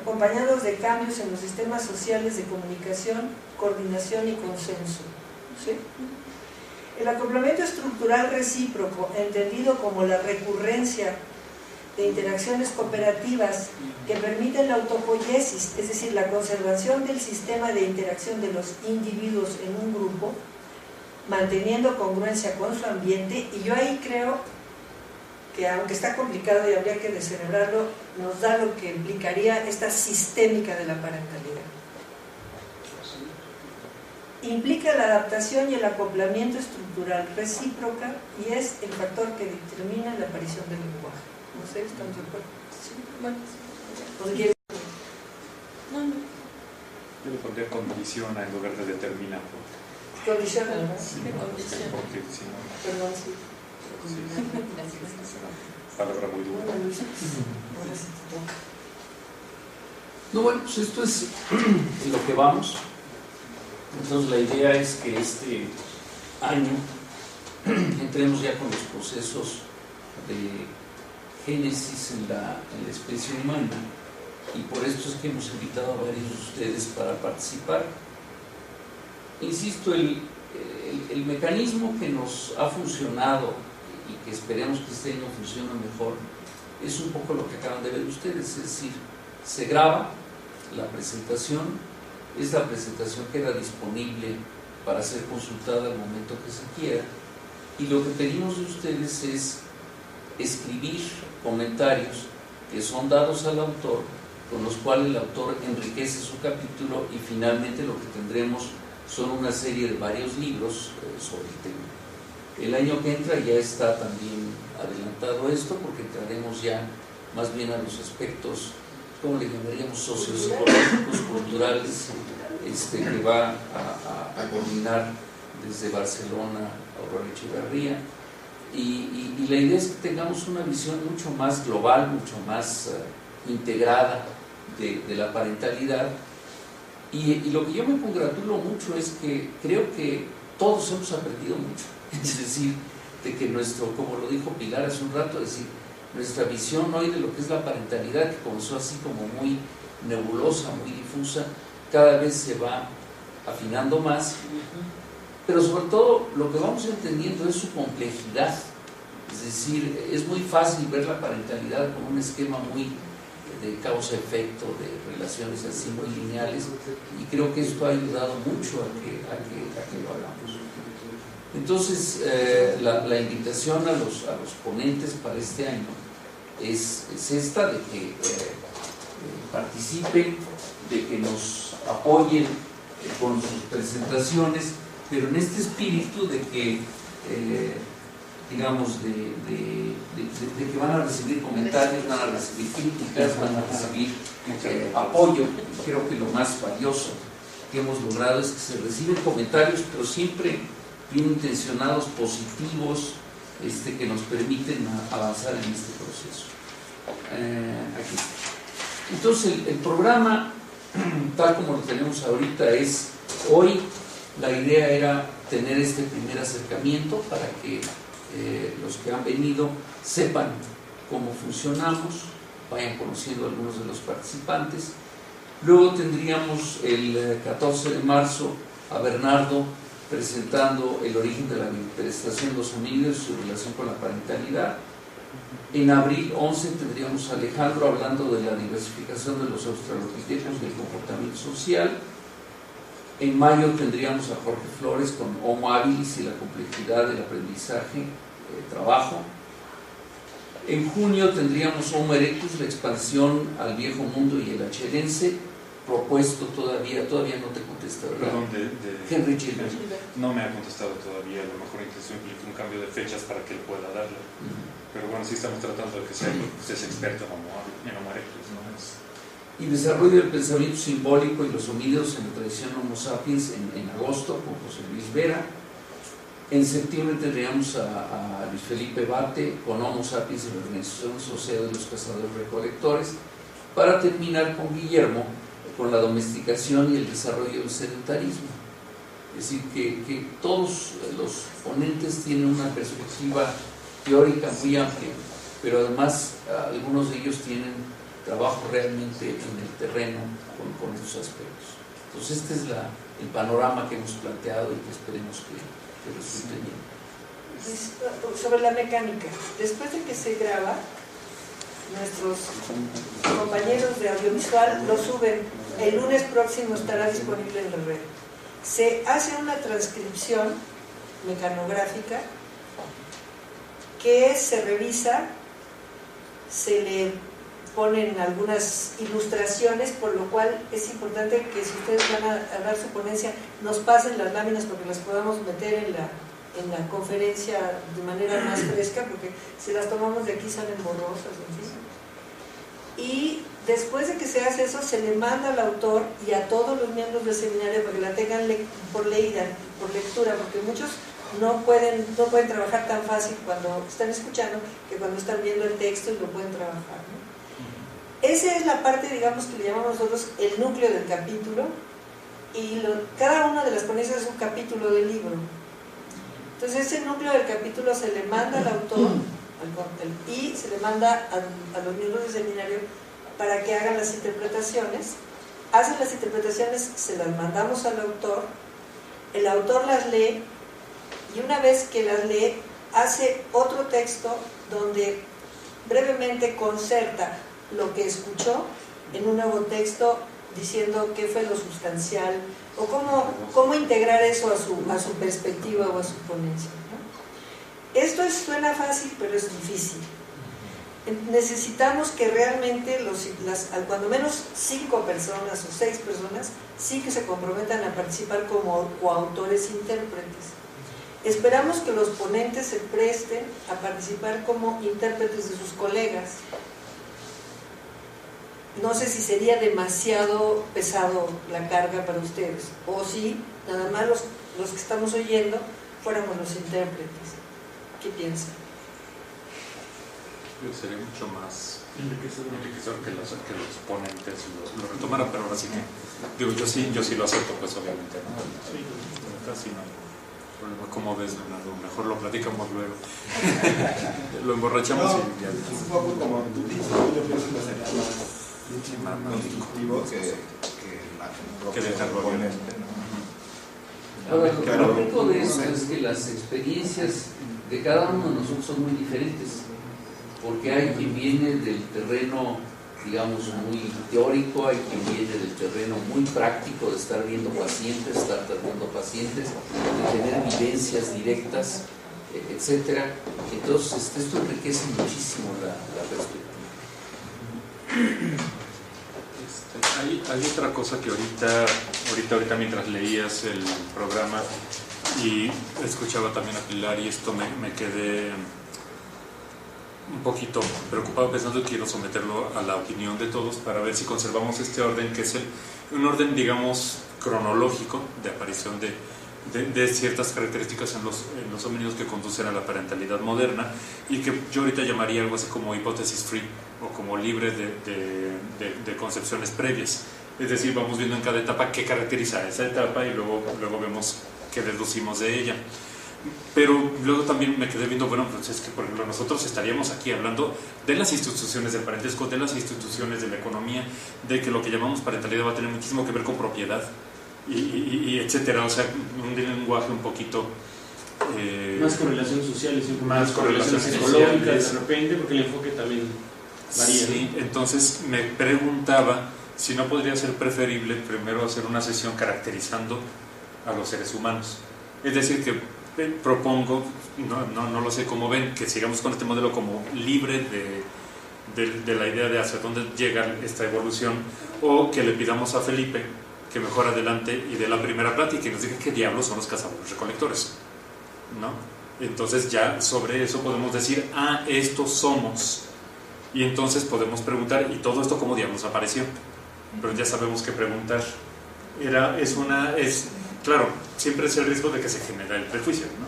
acompañados de cambios en los sistemas sociales de comunicación, coordinación y consenso. ¿Sí? El acoplamiento estructural recíproco, entendido como la recurrencia de interacciones cooperativas que permiten la autopoiesis, es decir, la conservación del sistema de interacción de los individuos en un grupo, manteniendo congruencia con su ambiente. Y yo ahí creo que, aunque está complicado y habría que descerebrarlo, nos da lo que implicaría esta sistémica de la parentalidad. Implica la adaptación y el acoplamiento estructural recíproca y es el factor que determina la aparición del lenguaje. No sé, ¿están de acuerdo? Sí, bueno. No. Yo le pondría condiciona en lugar de determina. Condiciona, ¿no? Sí, Condiciona. porque si no... Perdón, sí. Es una palabra muy dura. No, bueno, pues esto es lo que vamos. Entonces la idea es que este año entremos ya con los procesos de génesis en la especie humana, y por esto es que hemos invitado a varios de ustedes para participar. Insisto, el mecanismo que nos ha funcionado y que esperemos que este año funcione mejor es un poco lo que acaban de ver ustedes, es decir, se graba la presentación. Esta presentación queda disponible para ser consultada al momento que se quiera, y lo que pedimos de ustedes es escribir comentarios que son dados al autor, con los cuales el autor enriquece su capítulo, y finalmente lo que tendremos son una serie de varios libros sobre el tema. El año que entra ya está también adelantado esto, porque entraremos ya más bien a los aspectos, ¿cómo le llamaríamos? Sociopsicológicos, culturales, que va a coordinar desde Barcelona Aurora Echeverría, y la idea es que tengamos una visión mucho más global, mucho más integrada de la parentalidad, y lo que yo me congratulo mucho es que creo que todos hemos aprendido mucho, es decir, de que como lo dijo Pilar hace un rato, es decir, nuestra visión hoy de lo que es la parentalidad, que comenzó así como muy nebulosa, muy difusa, cada vez se va afinando más, pero sobre todo lo que vamos entendiendo es su complejidad. Es decir, es muy fácil ver la parentalidad como un esquema muy de causa-efecto, de relaciones así muy lineales, y creo que esto ha ayudado mucho a que lo hagamos. Entonces, la invitación a los ponentes para este año es esta, de que participen, de que nos apoyen con sus presentaciones, pero en este espíritu de que digamos de que van a recibir comentarios, van a recibir críticas, van a recibir apoyo. Creo que lo más valioso que hemos logrado es que se reciben comentarios, pero siempre bien intencionados, positivos, que nos permiten avanzar en este proceso. Aquí. Entonces el programa, tal como lo tenemos ahorita, es hoy la idea era tener este primer acercamiento para que los que han venido sepan cómo funcionamos, vayan conociendo a algunos de los participantes. Luego tendríamos el 14 de marzo a Bernardo presentando el origen de la bipedestación de los homínidos y su relación con la parentalidad. En abril 11 tendríamos a Alejandro hablando de la diversificación de los australopithecus del comportamiento social. En mayo tendríamos a Jorge Flores con Homo habilis y la complejidad del aprendizaje, trabajo. En junio tendríamos Homo erectus, la expansión al viejo mundo y el acherense, propuesto todavía no te contesta, ¿verdad? Perdón, Henry Gilbert. No me ha contestado todavía, a lo mejor incluso implica un cambio de fechas para que él pueda darlo. Pero bueno, sí estamos tratando de que sea, usted es experto en Homo erectus, ¿no? Y desarrollo del pensamiento simbólico y los homínidos en la tradición Homo sapiens en agosto con José Luis Vera. En septiembre tendríamos a Luis Felipe Bate con Homo sapiens y la Organización Social de los Cazadores Recolectores, para terminar con Guillermo con la domesticación y el desarrollo del sedentarismo. Es decir, que todos los ponentes tienen una perspectiva teórica muy amplia, pero además algunos de ellos tienen trabajo realmente en el terreno con estos aspectos. Entonces este es el panorama que hemos planteado y que esperemos que resulte bien. Sobre la mecánica, después de que se graba, nuestros compañeros de audiovisual lo suben. El lunes próximo estará disponible en la red. Se hace una transcripción mecanográfica que se revisa, se le ponen algunas ilustraciones, por lo cual es importante que si ustedes van a dar su ponencia nos pasen las láminas porque las podamos meter en la conferencia de manera más fresca, porque si las tomamos de aquí salen borrosas, en fin. Y después de que se hace eso, se le manda al autor y a todos los miembros del seminario para que la tengan por leída, por lectura, porque muchos no pueden trabajar tan fácil cuando están escuchando que cuando están viendo el texto y lo pueden trabajar, ¿no? Esa es la parte, digamos, que le llamamos nosotros el núcleo del capítulo, y cada una de las ponencias es un capítulo del libro. Entonces ese núcleo del capítulo se le manda al autor y se le manda a los miembros del seminario para que hagan las interpretaciones. Hacen las interpretaciones, se las mandamos al autor, el autor las lee, y una vez que las lee hace otro texto donde brevemente concerta lo que escuchó en un nuevo texto, diciendo qué fue lo sustancial o cómo integrar eso a su perspectiva o a su ponencia, ¿no? Esto suena fácil, pero es difícil. Necesitamos que realmente cuando menos 5 personas o 6 personas sí que se comprometan a participar como coautores intérpretes. Esperamos que los ponentes se presten a participar como intérpretes de sus colegas. No sé si sería demasiado pesado la carga para ustedes, o si nada más los que estamos oyendo fuéramos los intérpretes. ¿Qué piensan? Sería mucho más enriquecedor que los ponentes lo retomaran, pero ahora sí que digo, yo sí lo acepto, pues obviamente, ¿no? Sí, casi no hay problema. ¿Cómo ves, Leonardo? Mejor lo platicamos luego. Lo emborrachamos y ya. Es un poco como tú dices, yo pienso que sería más constructivo que dejarlo ponente, ¿no? Ahora, lo único de eso es que las experiencias de cada uno de nosotros son muy diferentes, porque hay quien viene del terreno, digamos, muy teórico, hay quien viene del terreno muy práctico, de estar viendo pacientes, estar tratando pacientes, de tener vivencias directas, etcétera. Entonces, esto enriquece muchísimo la perspectiva. Hay otra cosa que ahorita mientras leías el programa y escuchaba también a Pilar, y esto me quedé un poquito preocupado pensando que quiero someterlo a la opinión de todos para ver si conservamos este orden, que es un orden, digamos, cronológico de aparición de ciertas características en los homínidos que conducen a la parentalidad moderna, y que yo ahorita llamaría algo así como hipótesis free o como libre de concepciones previas. Es decir, vamos viendo en cada etapa qué caracteriza esa etapa y luego vemos qué deducimos de ella. Pero luego también me quedé viendo, bueno, pues es que por ejemplo nosotros estaríamos aquí hablando de las instituciones del parentesco, de las instituciones de la economía, de que lo que llamamos parentalidad va a tener muchísimo que ver con propiedad y etcétera, o sea, un lenguaje un poquito más correlaciones sociales, más correlaciones ecológicas de repente, porque el enfoque también varía. Sí, entonces me preguntaba si no podría ser preferible primero hacer una sesión caracterizando a los seres humanos. Es decir, que propongo, no lo sé cómo ven, que sigamos con este modelo como libre de la idea de hacia dónde llega esta evolución, o que le pidamos a Felipe que mejor adelante y dé la primera plática y nos diga qué diablos son los cazadores recolectores, ¿no? Entonces ya sobre eso podemos decir, estos somos, y entonces podemos preguntar, ¿y todo esto cómo diablos apareció? Pero ya sabemos qué preguntar. Claro, siempre es el riesgo de que se genera el prejuicio, ¿no?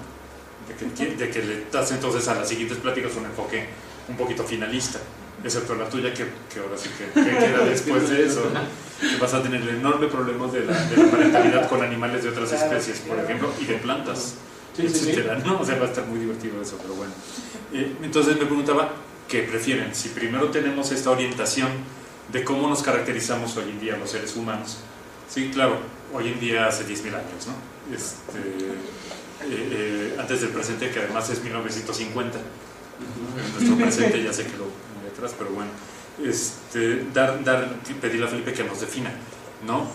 De que le das entonces a las siguientes pláticas un enfoque un poquito finalista, excepto la tuya que ahora sí que queda después de eso, ¿no? Que vas a tener el enorme problema de la parentalidad con animales de otras especies, por ejemplo, y de plantas, etcétera, ¿no? O sea, va a estar muy divertido eso, pero bueno. Entonces me preguntaba, ¿qué prefieren? Si primero tenemos esta orientación de cómo nos caracterizamos hoy en día los seres humanos. Sí, claro, hoy en día hace 10.000 años, ¿no? Antes del presente, que además es 1950. Nuestro presente ya se quedó muy detrás, pero bueno, pedirle a Felipe que nos defina, ¿no?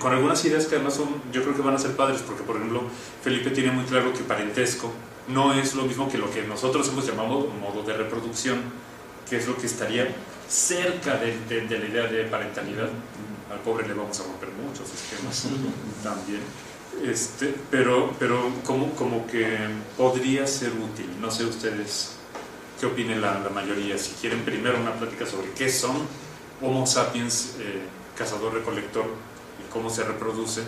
Con algunas ideas que además yo creo que van a ser padres, porque por ejemplo Felipe tiene muy claro que parentesco no es lo mismo que lo que nosotros hemos llamado modo de reproducción, que es lo que estaría cerca de la idea de parentalidad. Al pobre le vamos a romper muchos esquemas también, pero como que podría ser útil. No sé ustedes qué opinen la mayoría, si quieren primero una plática sobre qué son Homo sapiens, cazador-recolector, y cómo se reproduce,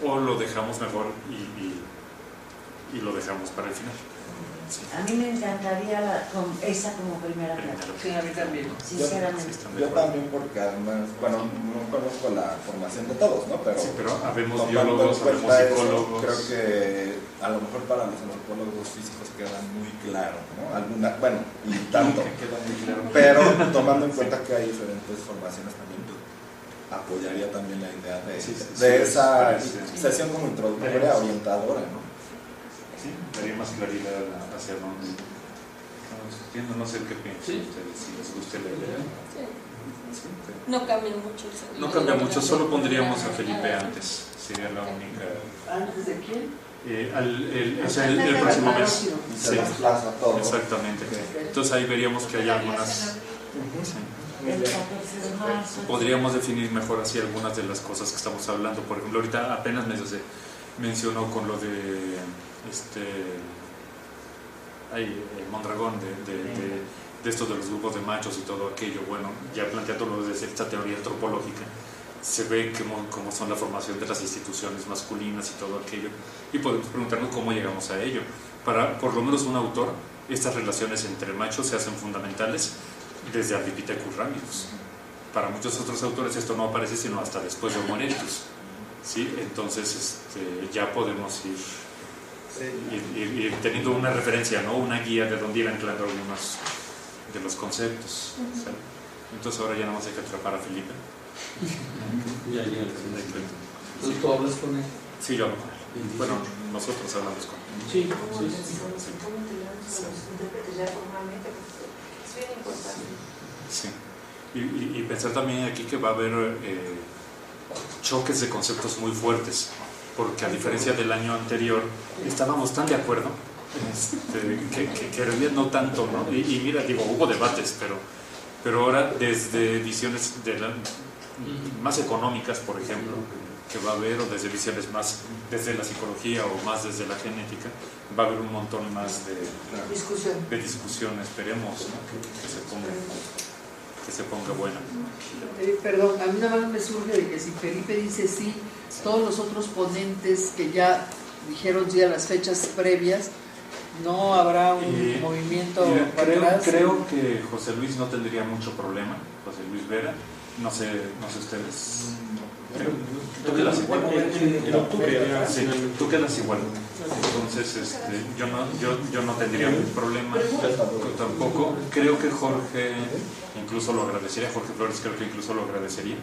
o lo dejamos mejor y lo dejamos para el final. Sí. A mí me encantaría esa como primera clase. Sí, a mí también. Sinceramente. Yo también, porque además, bueno, no conozco la formación de todos, ¿no? Pero, sí, pero habemos tomando biólogos, en cuenta habemos eso, psicólogos. creo que a lo mejor para los antropólogos físicos queda muy claro, ¿no? Bueno, y tanto. Queda muy claro. Pero tomando en cuenta que hay diferentes formaciones también, apoyaría también la idea de esa sesión como introductoria, orientadora, ¿no? Sí, daría más claridad hacia dónde estamos discutiendo. No sé qué piensan ustedes, si les gusta la idea. Sí. No cambia mucho. No cambia mucho, solo pondríamos a Felipe antes, sería la única. ¿Antes de quién? El próximo mes. Y se desplaza todo. Exactamente. Entonces ahí veríamos que hay algunas. El 14 de marzo. Podríamos definir mejor así algunas de las cosas que estamos hablando. Por ejemplo, ahorita apenas se mencionó con lo de Mondragón, de esto de los grupos de machos y todo aquello. Bueno, ya planteándolo desde esta teoría antropológica, se ve cómo son la formación de las instituciones masculinas y todo aquello, y podemos preguntarnos cómo llegamos a ello. Para por lo menos un autor, estas relaciones entre machos se hacen fundamentales desde Ardipithecus ramidus. Para muchos otros autores esto no aparece sino hasta después de Homo erectus, ¿sí? Entonces ya podemos ir teniendo una referencia, ¿no? Una guía de dónde ir anclando algunos de los conceptos. ¿Sí? Entonces ahora ya nada más hay que atrapar a Felipe. Ya. Entonces, ¿tú hablas con él? Sí, yo hablo con él. Bueno, nosotros hablamos con él. Sí. Sí. Y pensar también aquí que va a haber choques de conceptos muy fuertes, porque a diferencia del año anterior estábamos tan de acuerdo que en realidad no tanto, ¿no? Y mira, digo, hubo debates, pero ahora desde visiones más económicas, por ejemplo, que va a haber, o desde visiones más desde la psicología o más desde la genética, va a haber un montón más de discusión. Esperemos, ¿no? que se ponga buena. Perdón, a mí nada más me surge de que si Felipe dice sí, todos los otros ponentes que ya dijeron sí a las fechas previas, no habrá un movimiento para atrás. Creo que José Luis no tendría mucho problema, José Luis Vera, no sé ustedes. Tú quedas igual. En octubre. Sí, tú quedas igual. Entonces, yo no tendría un problema tampoco. Creo que Jorge incluso lo agradecería. Jorge Flores creo que incluso lo agradecería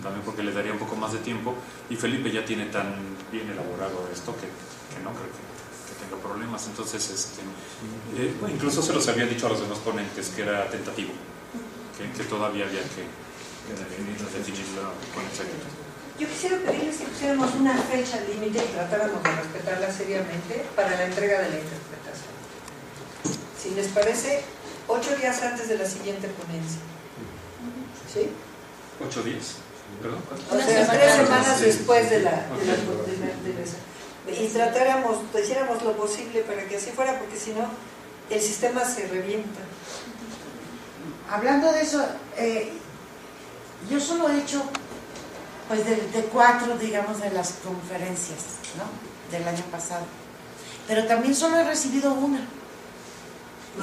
también, porque le daría un poco más de tiempo. Y Felipe ya tiene tan bien elaborado esto que no creo que tenga problemas. Entonces, incluso se los había dicho a los demás ponentes que era tentativo, que todavía había que definirlo con exactitud. Yo quisiera pedirles que pusiéramos una fecha límite y tratáramos de respetarla seriamente para la entrega de la interpretación. Si les parece, 8 días antes de la siguiente ponencia. ¿Sí? 8 días, ¿perdón? O sea, 3 semanas después de esa. Y hiciéramos lo posible para que así fuera, porque si no, el sistema se revienta. Hablando de eso, yo solo he hecho pues de 4, digamos, de las conferencias, ¿no? Del año pasado, pero también solo he recibido una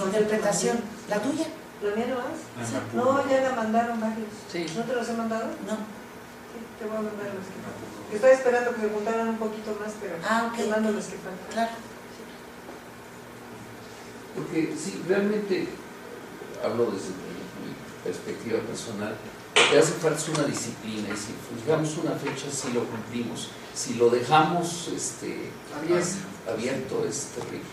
interpretación, la tuya. ¿La mía no es? Sí. No, ya la mandaron varios. Sí. ¿No te los he mandado? No. Sí, te voy a mandar los que faltan. Estoy esperando que me juntaran un poquito más, pero ok, te mando los que faltan. Claro. Porque sí, realmente hablo desde mi perspectiva personal, que hace falta una disciplina, y si fijamos una fecha, si lo cumplimos. Si lo dejamos abierto, es terrible.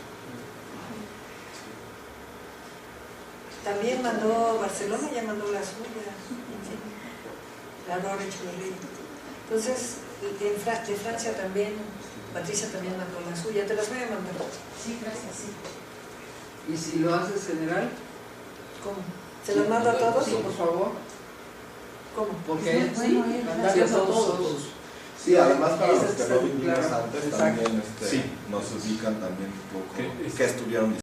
También mandó Barcelona, ya mandó la suya, la Aurora Echeverría. Entonces, de Francia también, Patricia también mandó la suya, te las voy a mandar. Sí, gracias, sí. ¿Y si lo haces general? ¿Cómo? ¿Se los mando a todos? Sí, por favor. ¿Cómo? Porque Pues bueno, mandarles a todos. Sí, además para los Esas que no están vinimos claras. antes Exacto. también Sí. nos ubican también un poco Que que estuvieron